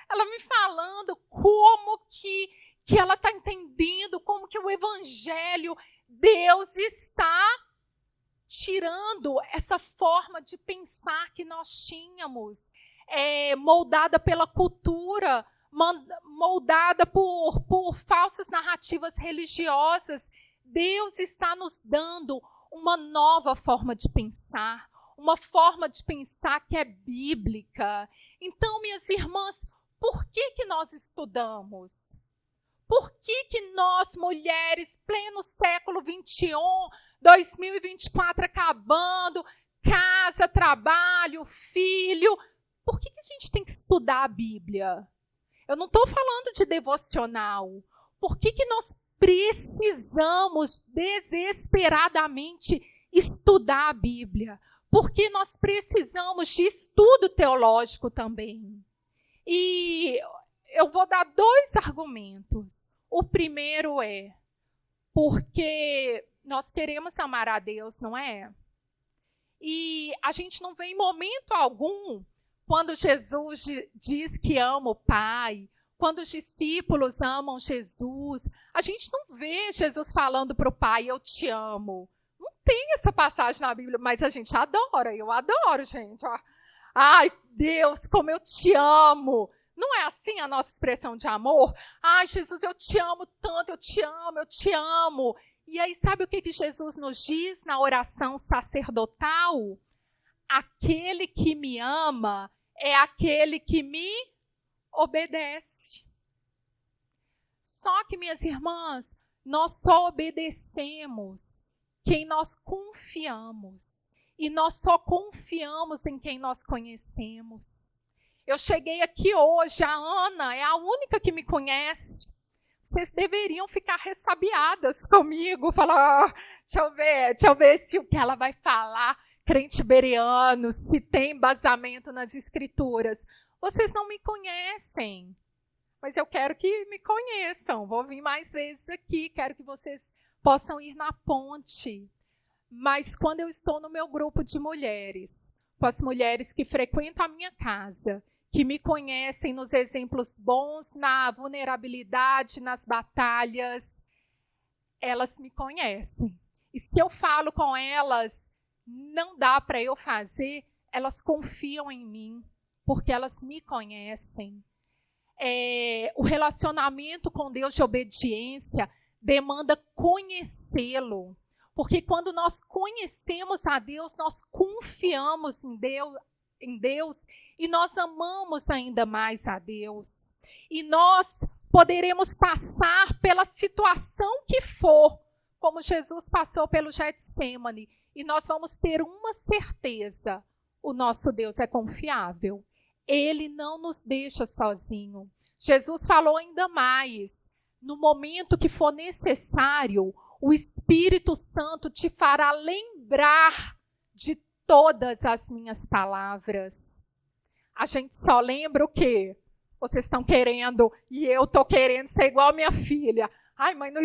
ela me falando como que ela está entendendo, como que o evangelho, Deus está tirando essa forma de pensar que nós tínhamos, moldada pela cultura, moldada por falsas narrativas religiosas. Deus está nos dando uma nova forma de pensar, uma forma de pensar que é bíblica. Então, minhas irmãs, por que nós estudamos? Por que nós, mulheres, pleno século XXI, 2024 acabando, casa, trabalho, filho, por que a gente tem que estudar a Bíblia? Eu não estou falando de devocional. Por que nós precisamos desesperadamente estudar a Bíblia, porque nós precisamos de estudo teológico também. E eu vou dar 2 argumentos. O primeiro é porque nós queremos amar a Deus, não é? E a gente não vê em momento algum, quando Jesus diz que ama o Pai, quando os discípulos amam Jesus, a gente não vê Jesus falando para o Pai, eu te amo. Não tem essa passagem na Bíblia, mas a gente adora, eu adoro, gente. Ai, Deus, como eu te amo. Não é assim a nossa expressão de amor? Ai, Jesus, eu te amo tanto, eu te amo, eu te amo. E aí, sabe o que Jesus nos diz na oração sacerdotal? Aquele que me ama é aquele que me obedece. Só que, minhas irmãs, nós só obedecemos quem nós confiamos. E nós só confiamos em quem nós conhecemos. Eu cheguei aqui hoje, a Ana é a única que me conhece. Vocês deveriam ficar ressabiadas comigo, falar, deixa eu ver se o que ela vai falar, crente bereano, se tem embasamento nas escrituras. Vocês não me conhecem, mas eu quero que me conheçam. Vou vir mais vezes aqui, quero que vocês possam ir na ponte. Mas quando eu estou no meu grupo de mulheres, com as mulheres que frequentam a minha casa, que me conhecem nos exemplos bons, na vulnerabilidade, nas batalhas, elas me conhecem. E se eu falo com elas, não dá para eu fazer, elas confiam em mim, porque elas me conhecem. O relacionamento com Deus de obediência demanda conhecê-lo. Porque quando nós conhecemos a Deus, nós confiamos em Deus e nós amamos ainda mais a Deus. E nós poderemos passar pela situação que for, como Jesus passou pelo Getsêmani, e nós vamos ter uma certeza: o nosso Deus é confiável. Ele não nos deixa sozinho. Jesus falou ainda mais: no momento que for necessário, o Espírito Santo te fará lembrar de todas as minhas palavras. A gente só lembra o quê? Vocês estão querendo, e eu estou querendo ser igual a minha filha. Ai, mãe, não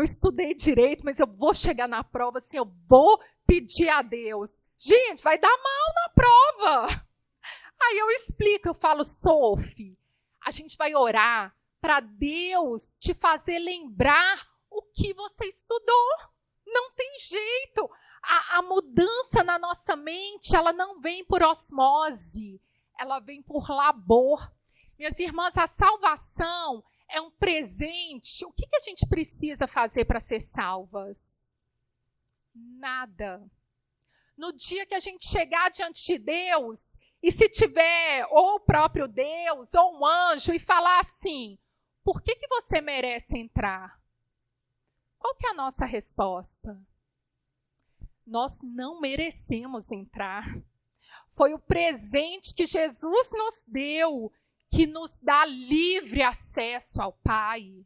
estudei direito, mas eu vou chegar na prova, assim, eu vou pedir a Deus. Gente, vai dar mal na prova. Aí eu explico, eu falo, Sophie, a gente vai orar para Deus te fazer lembrar o que você estudou. Não tem jeito. A mudança na nossa mente, ela não vem por osmose, ela vem por labor. Minhas irmãs, a salvação é um presente. O que a gente precisa fazer para ser salvas? Nada. No dia que a gente chegar diante de Deus, e se tiver ou o próprio Deus, ou um anjo, e falar assim, por que você merece entrar? Qual que é a nossa resposta? Nós não merecemos entrar. Foi o presente que Jesus nos deu, que nos dá livre acesso ao Pai.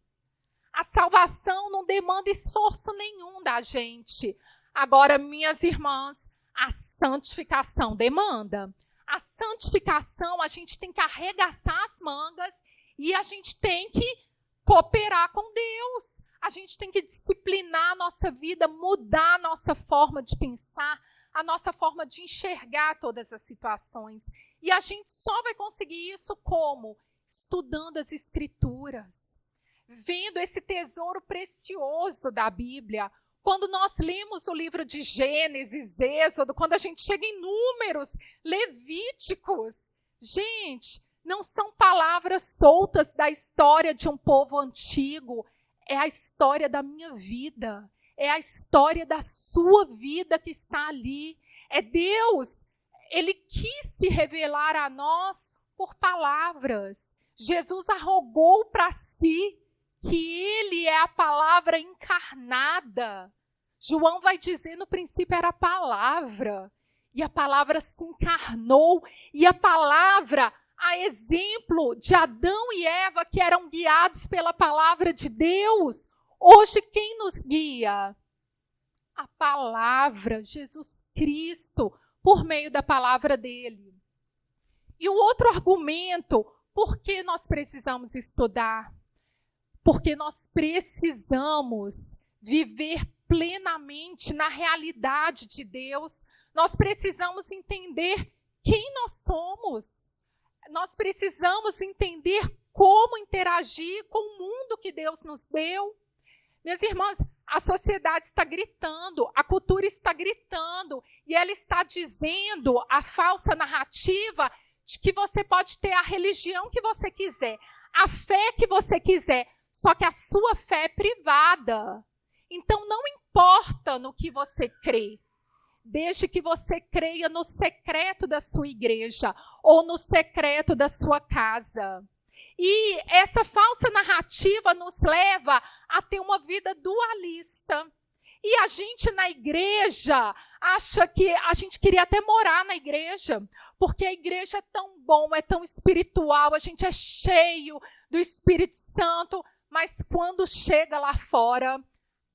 A salvação não demanda esforço nenhum da gente. Agora, minhas irmãs, a santificação demanda. A santificação, a gente tem que arregaçar as mangas e a gente tem que cooperar com Deus. A gente tem que disciplinar a nossa vida, mudar a nossa forma de pensar, a nossa forma de enxergar todas as situações. E a gente só vai conseguir isso como? Estudando as Escrituras, vendo esse tesouro precioso da Bíblia. Quando nós lemos o livro de Gênesis, Êxodo, quando a gente chega em Números, Levíticos, gente, não são palavras soltas da história de um povo antigo, é a história da minha vida, é a história da sua vida que está ali. É Deus, Ele quis se revelar a nós por palavras. Jesus arrogou para si que Ele é a palavra encarnada. João vai dizer, no princípio era a palavra, e a palavra se encarnou, e a palavra, a exemplo de Adão e Eva, que eram guiados pela palavra de Deus, Hoje, quem nos guia? A palavra, Jesus Cristo, por meio da palavra dele. E o outro argumento, por que nós precisamos estudar? Porque nós precisamos viver plenamente na realidade de Deus. Nós precisamos entender quem nós somos. Nós precisamos entender como interagir com o mundo que Deus nos deu. Meus irmãos, a sociedade está gritando, a cultura está gritando, e ela está dizendo a falsa narrativa de que você pode ter a religião que você quiser, a fé que você quiser, só que a sua fé é privada. Então não importa no que você crê, desde que você creia no secreto da sua igreja ou no secreto da sua casa. E essa falsa narrativa nos leva a ter uma vida dualista. E a gente na igreja acha que a gente queria até morar na igreja, porque a igreja é tão bom, é tão espiritual, a gente é cheio do Espírito Santo, mas quando chega lá fora,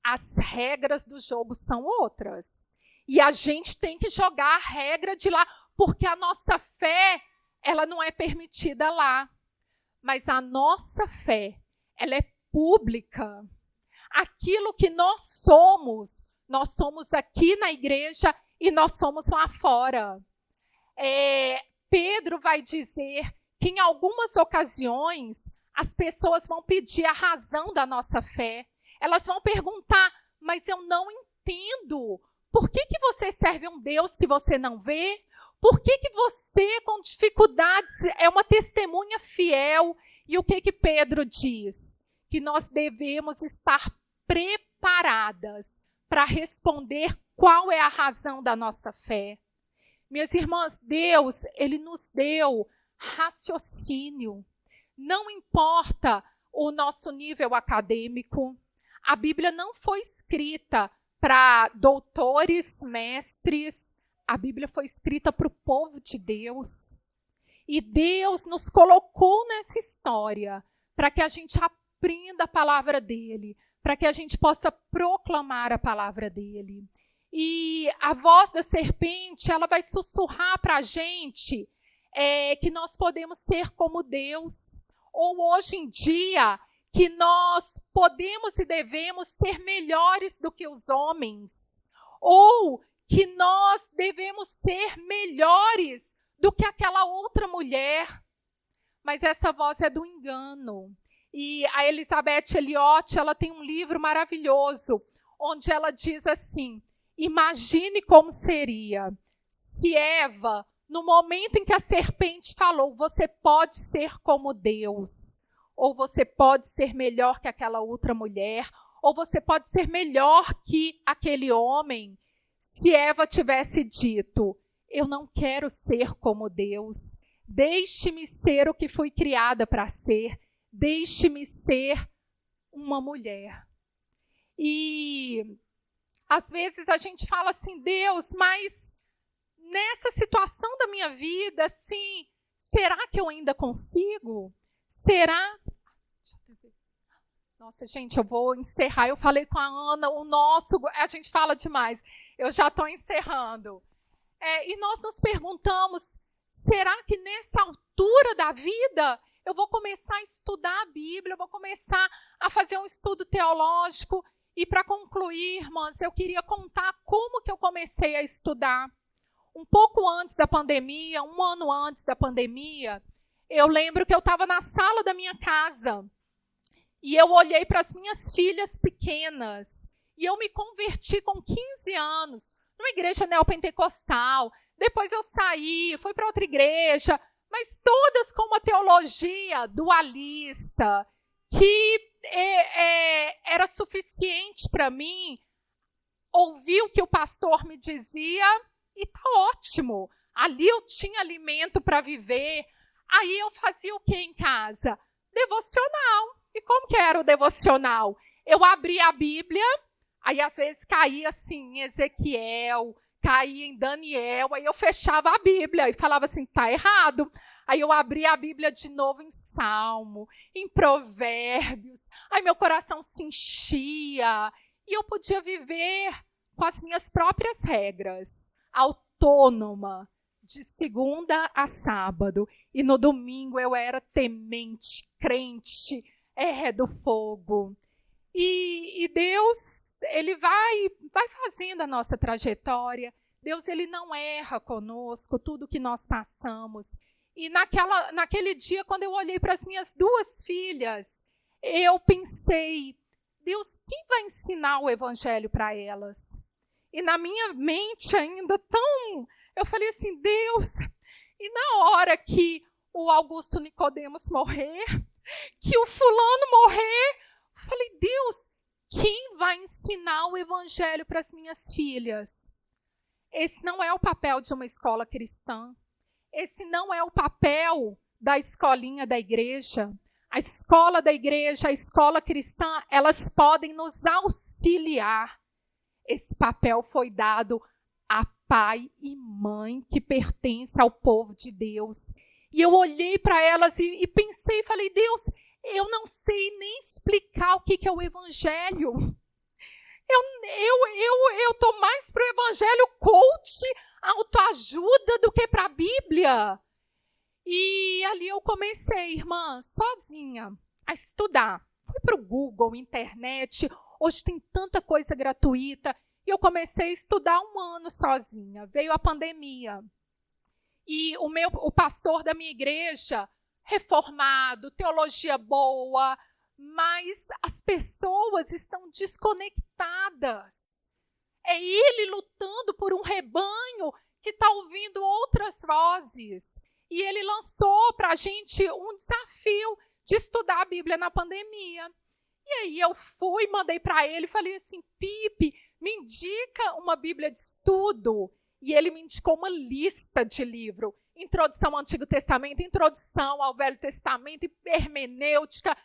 as regras do jogo são outras. E a gente tem que jogar a regra de lá, porque a nossa fé, ela não é permitida lá. Mas a nossa fé, ela é pública. Aquilo que nós somos aqui na igreja e nós somos lá fora. Pedro vai dizer que em algumas ocasiões as pessoas vão pedir a razão da nossa fé. Elas vão perguntar, mas eu não entendo. Por que você serve um Deus que você não vê? Por que você, com dificuldades, é uma testemunha fiel? E o que Pedro diz? Que nós devemos estar preparadas para responder qual é a razão da nossa fé. Meus irmãos, Deus, Ele nos deu raciocínio. Não importa o nosso nível acadêmico. A Bíblia não foi escrita para doutores, mestres. A Bíblia foi escrita para o povo de Deus. E Deus nos colocou nessa história para que a gente aprenda a palavra dEle, para que a gente possa proclamar a palavra dEle. E a voz da serpente, ela vai sussurrar para a gente que nós podemos ser como Deus. Ou hoje em dia, que nós podemos e devemos ser melhores do que os homens. Ou que nós devemos ser melhores do que aquela outra mulher. Mas essa voz é do engano. E a Elizabeth Elliot, ela tem um livro maravilhoso, onde ela diz assim, imagine como seria se Eva, no momento em que a serpente falou, você pode ser como Deus, ou você pode ser melhor que aquela outra mulher, ou você pode ser melhor que aquele homem, se Eva tivesse dito, eu não quero ser como Deus, deixe-me ser o que fui criada para ser, deixe-me ser uma mulher. E às vezes a gente fala assim, Deus, mas nessa situação da minha vida, assim, será que eu ainda consigo? Será? Nossa, gente, eu vou encerrar. Eu falei com a Ana, a gente fala demais. Eu já estou encerrando. E nós nos perguntamos, será que nessa altura da vida eu vou começar a estudar a Bíblia, eu vou começar a fazer um estudo teológico? E para concluir, irmãs, eu queria contar como que eu comecei a estudar. Um pouco antes da pandemia, 1 ano antes da pandemia, eu lembro que eu estava na sala da minha casa e eu olhei para as minhas filhas pequenas e eu me converti com 15 anos numa igreja neopentecostal. Depois eu saí, fui para outra igreja, mas todas com uma teologia dualista, que era suficiente para mim ouvir o que o pastor me dizia e tá ótimo. Ali eu tinha alimento para viver. Aí eu fazia o que em casa? Devocional. E como que era o devocional? Eu abria a Bíblia, aí às vezes caía assim em Ezequiel, caía em Daniel, aí eu fechava a Bíblia e falava assim, tá errado. Aí eu abria a Bíblia de novo em Salmo, em Provérbios. Aí meu coração se enchia e eu podia viver com as minhas próprias regras, autônoma, de segunda a sábado. E no domingo eu era temente, crente, do fogo. E Deus, ele vai fazendo a nossa trajetória. Deus, ele não erra conosco tudo que nós passamos. E naquele dia, quando eu olhei para as minhas 2 filhas, eu pensei, Deus, quem vai ensinar o evangelho para elas? E na minha mente ainda eu falei assim, Deus, e na hora que o Augusto Nicodemos morrer, que o fulano morrer, eu falei, Deus, quem vai ensinar o evangelho para as minhas filhas? Esse não é o papel de uma escola cristã. Esse não é o papel da escolinha da igreja. A escola da igreja, a escola cristã, elas podem nos auxiliar. Esse papel foi dado a pai e mãe que pertence ao povo de Deus. E eu olhei para elas e pensei, falei, Deus, eu não sei nem explicar o que é o evangelho. Eu estou mais para o evangelho coach, autoajuda, do que para a Bíblia. E ali eu comecei, irmã, sozinha, a estudar. Fui para o Google, internet, hoje tem tanta coisa gratuita. E eu comecei a estudar 1 ano sozinha. Veio a pandemia. E o pastor da minha igreja, reformado, teologia boa, mas as pessoas estão desconectadas. É ele lutando por um rebanho que está ouvindo outras vozes. E ele lançou para a gente um desafio de estudar a Bíblia na pandemia. E aí eu fui, mandei para ele, falei assim, Pipe, me indica uma Bíblia de estudo. E ele me indicou uma lista de livro. Introdução ao Antigo Testamento, introdução ao Velho Testamento, hermenêutica.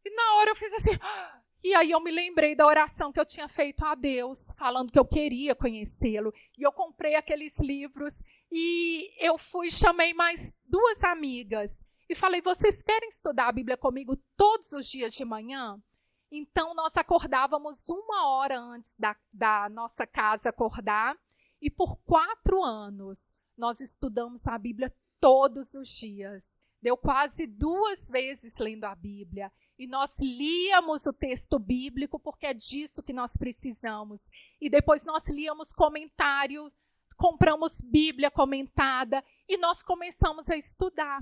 E na hora eu fiz assim... E aí eu me lembrei da oração que eu tinha feito a Deus, falando que eu queria conhecê-lo. E eu comprei aqueles livros e eu chamei mais 2 amigas. E falei, vocês querem estudar a Bíblia comigo todos os dias de manhã? Então nós acordávamos 1 hora antes da nossa casa acordar. E por 4 anos nós estudamos a Bíblia todos os dias. Deu quase 2 vezes lendo a Bíblia. E nós líamos o texto bíblico porque é disso que nós precisamos. E depois nós líamos comentários, compramos Bíblia comentada e nós começamos a estudar.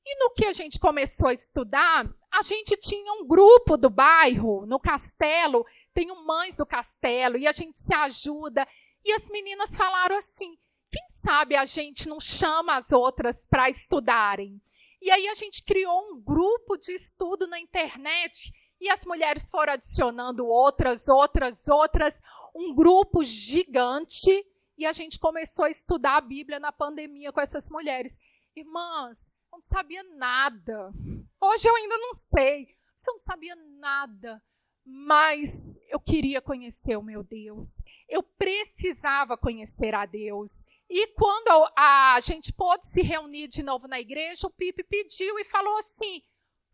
E no que a gente começou a estudar, a gente tinha um grupo do bairro, no Castelo, tem o Mães do Castelo, e a gente se ajuda. E as meninas falaram assim, quem sabe a gente não chama as outras para estudarem? E aí a gente criou um grupo de estudo na internet e as mulheres foram adicionando outras, um grupo gigante e a gente começou a estudar a Bíblia na pandemia com essas mulheres. Irmãs, eu não sabia nada. Hoje eu ainda não sei. Eu não sabia nada. Mas eu queria conhecer o meu Deus. Eu precisava conhecer a Deus. E quando a gente pôde se reunir de novo na igreja, o Pipe pediu e falou assim,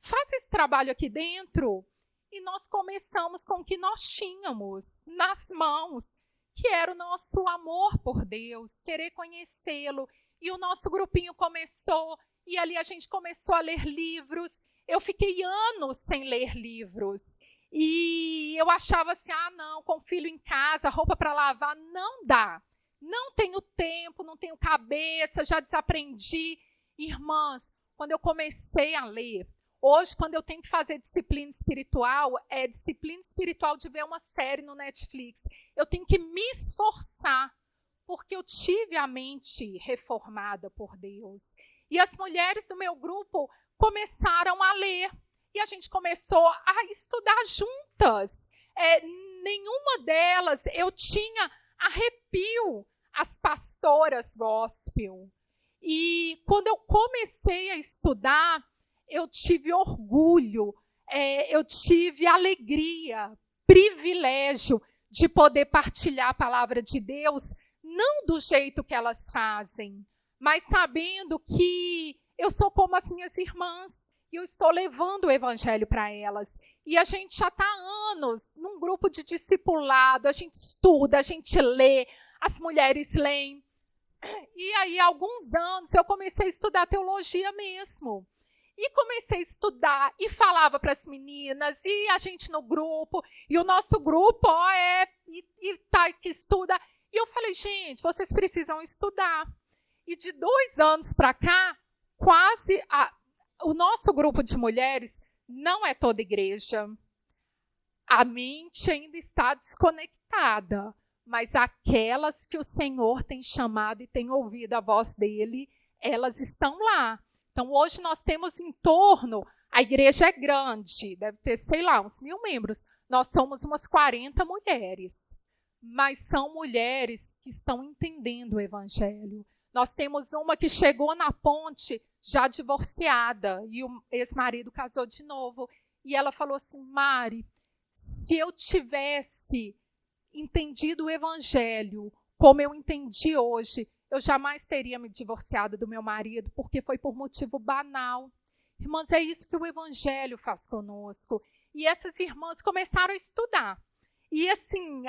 faz esse trabalho aqui dentro. E nós começamos com o que nós tínhamos nas mãos, que era o nosso amor por Deus, querer conhecê-lo. E o nosso grupinho começou, e ali a gente começou a ler livros. Eu fiquei anos sem ler livros. E eu achava assim, não, com filho em casa, roupa para lavar, não dá. Não tenho tempo, não tenho cabeça, já desaprendi. Irmãs, quando eu comecei a ler, hoje quando eu tenho que fazer disciplina espiritual, é disciplina espiritual de ver uma série no Netflix. Eu tenho que me esforçar, porque eu tive a mente reformada por Deus. E as mulheres do meu grupo começaram a ler. E a gente começou a estudar juntas. Nenhuma delas, eu tinha arrepio as pastoras gospel. E quando eu comecei a estudar, eu tive orgulho, eu tive alegria, privilégio de poder partilhar a palavra de Deus, não do jeito que elas fazem, mas sabendo que eu sou como as minhas irmãs e eu estou levando o evangelho para elas. E a gente já está há anos num grupo de discipulado, a gente estuda, a gente lê, as mulheres leem. E aí, há alguns anos, eu comecei a estudar teologia mesmo. E comecei a estudar e falava para as meninas, e a gente no grupo, e o nosso grupo que estuda. E eu falei, gente, vocês precisam estudar. E de 2 anos para cá, o nosso grupo de mulheres não é toda igreja. A mente ainda está desconectada, mas aquelas que o Senhor tem chamado e tem ouvido a voz dele, elas estão lá. Então, hoje nós temos em torno, a igreja é grande, deve ter, sei lá, uns 1.000 membros. Nós somos umas 40 mulheres, mas são mulheres que estão entendendo o evangelho. Nós temos uma que chegou na ponte já divorciada e o ex-marido casou de novo. E ela falou assim, Mari, se eu tivesse entendido o evangelho como eu entendi hoje, eu jamais teria me divorciado do meu marido, porque foi por motivo banal. Irmãs, é isso que o evangelho faz conosco. E essas irmãs começaram a estudar. E assim,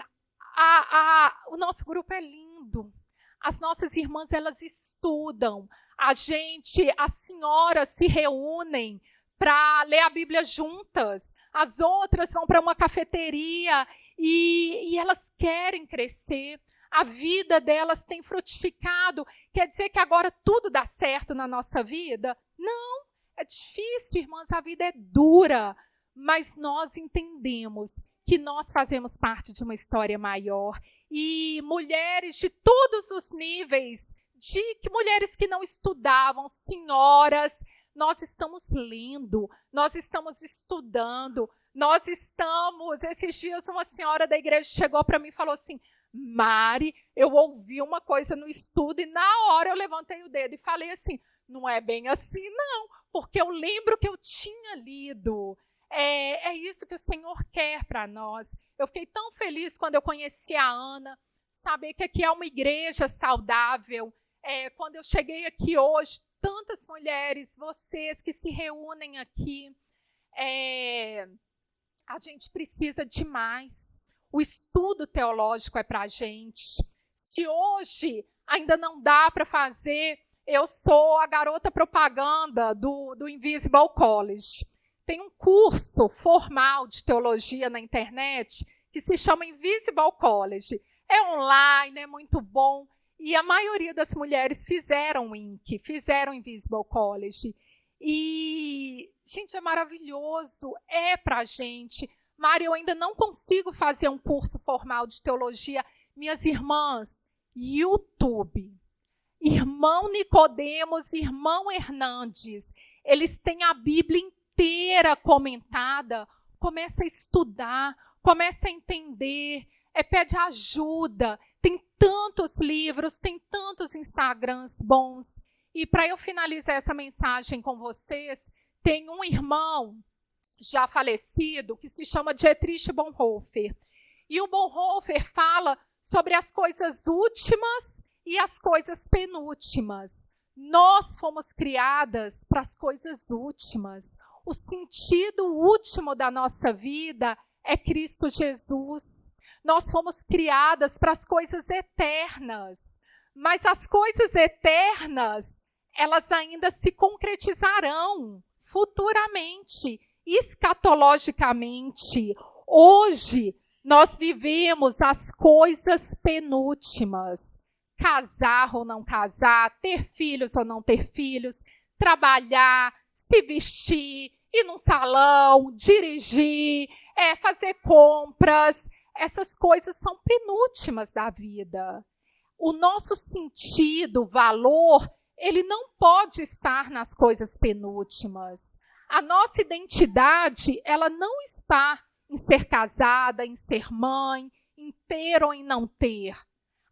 o nosso grupo é lindo. As nossas irmãs, elas estudam. As senhoras se reúnem para ler a Bíblia juntas. As outras vão para uma cafeteria e elas querem crescer. A vida delas tem frutificado. Quer dizer que agora tudo dá certo na nossa vida? Não, é difícil, irmãs, a vida é dura. Mas nós entendemos que nós fazemos parte de uma história maior. E mulheres de todos os níveis, mulheres que não estudavam, senhoras, nós estamos lendo, nós estamos estudando, esses dias uma senhora da igreja chegou para mim e falou assim, Mari, eu ouvi uma coisa no estudo e na hora eu levantei o dedo e falei assim, não é bem assim não, porque eu lembro que eu tinha lido. É isso que o Senhor quer para nós. Eu fiquei tão feliz quando eu conheci a Ana, saber que aqui é uma igreja saudável. Quando eu cheguei aqui hoje, tantas mulheres, vocês que se reúnem aqui, a gente precisa de mais. O estudo teológico é para a gente. Se hoje ainda não dá para fazer, eu sou a garota propaganda do Invisible College. Tem um curso formal de teologia na internet que se chama Invisible College. É online, é muito bom. E a maioria das mulheres fizeram o INC, fizeram o Invisible College. E, gente, é maravilhoso, é para a gente. Mari, eu ainda não consigo fazer um curso formal de teologia. Minhas irmãs, YouTube, irmão Nicodemos, irmão Hernandes, eles têm a Bíblia inteira comentada. Começa a estudar, começa a entender, pede ajuda. Tem tantos livros, tem tantos Instagrams bons. E para eu finalizar essa mensagem com vocês, tem um irmão já falecido, que se chama Dietrich Bonhoeffer. E o Bonhoeffer fala sobre as coisas últimas e as coisas penúltimas. Nós fomos criadas para as coisas últimas. O sentido último da nossa vida é Cristo Jesus. Nós fomos criadas para as coisas eternas. Mas as coisas eternas, elas ainda se concretizarão futuramente, escatologicamente. Hoje, nós vivemos as coisas penúltimas. Casar ou não casar, ter filhos ou não ter filhos, trabalhar, se vestir, ir num salão, dirigir, fazer compras. Essas coisas são penúltimas da vida. O nosso sentido, valor, ele não pode estar nas coisas penúltimas. A nossa identidade, ela não está em ser casada, em ser mãe, em ter ou em não ter.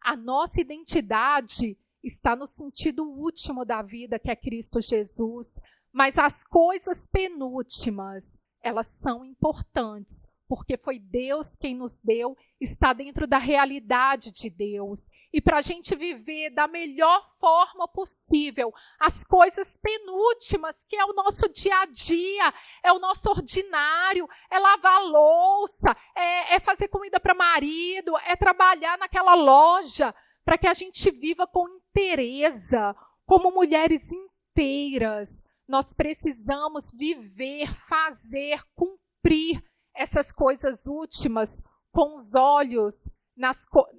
A nossa identidade está no sentido último da vida, que é Cristo Jesus. Mas as coisas penúltimas, elas são importantes, porque foi Deus quem nos deu, está dentro da realidade de Deus. E para a gente viver da melhor forma possível, as coisas penúltimas, que é o nosso dia a dia, é o nosso ordinário, é lavar a louça, é fazer comida para marido, é trabalhar naquela loja, para que a gente viva com inteireza, como mulheres inteiras. Nós precisamos viver, fazer, cumprir essas coisas últimas com os olhos,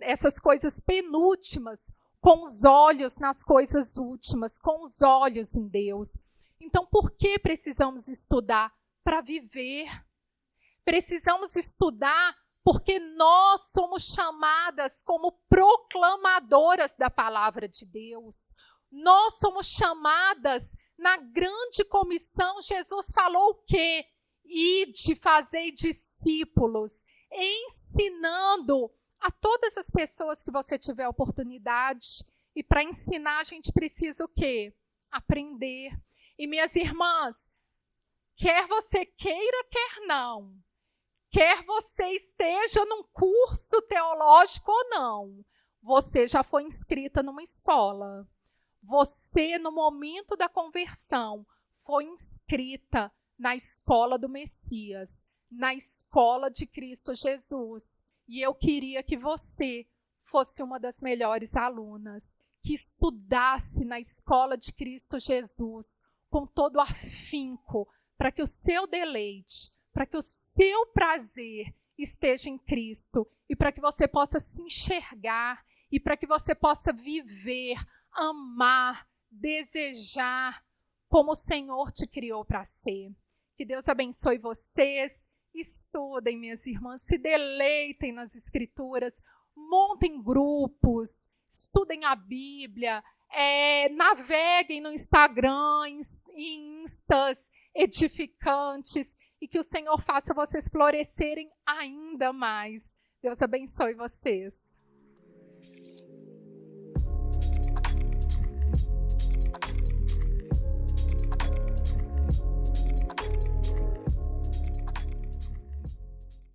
essas coisas penúltimas, com os olhos nas coisas últimas, com os olhos em Deus. Então, por que precisamos estudar? Para viver. Precisamos estudar porque nós somos chamadas como proclamadoras da palavra de Deus. Nós somos chamadas na grande comissão. Jesus falou o quê? Ide, fazei discípulos, ensinando a todas as pessoas que você tiver oportunidade. E para ensinar, a gente precisa o quê? Aprender. E minhas irmãs, quer você queira, quer não, quer você esteja num curso teológico ou não, você já foi inscrita numa escola. Você, no momento da conversão, foi inscrita na escola do Messias, na escola de Cristo Jesus. E eu queria que você fosse uma das melhores alunas, que estudasse na escola de Cristo Jesus com todo afinco, para que o seu deleite, para que o seu prazer esteja em Cristo e para que você possa se enxergar e para que você possa viver, amar, desejar como o Senhor te criou para ser. Que Deus abençoe vocês. Estudem, minhas irmãs, se deleitem nas Escrituras, montem grupos, estudem a Bíblia, naveguem no Instagram, em Instas edificantes, e que o Senhor faça vocês florescerem ainda mais. Deus abençoe vocês.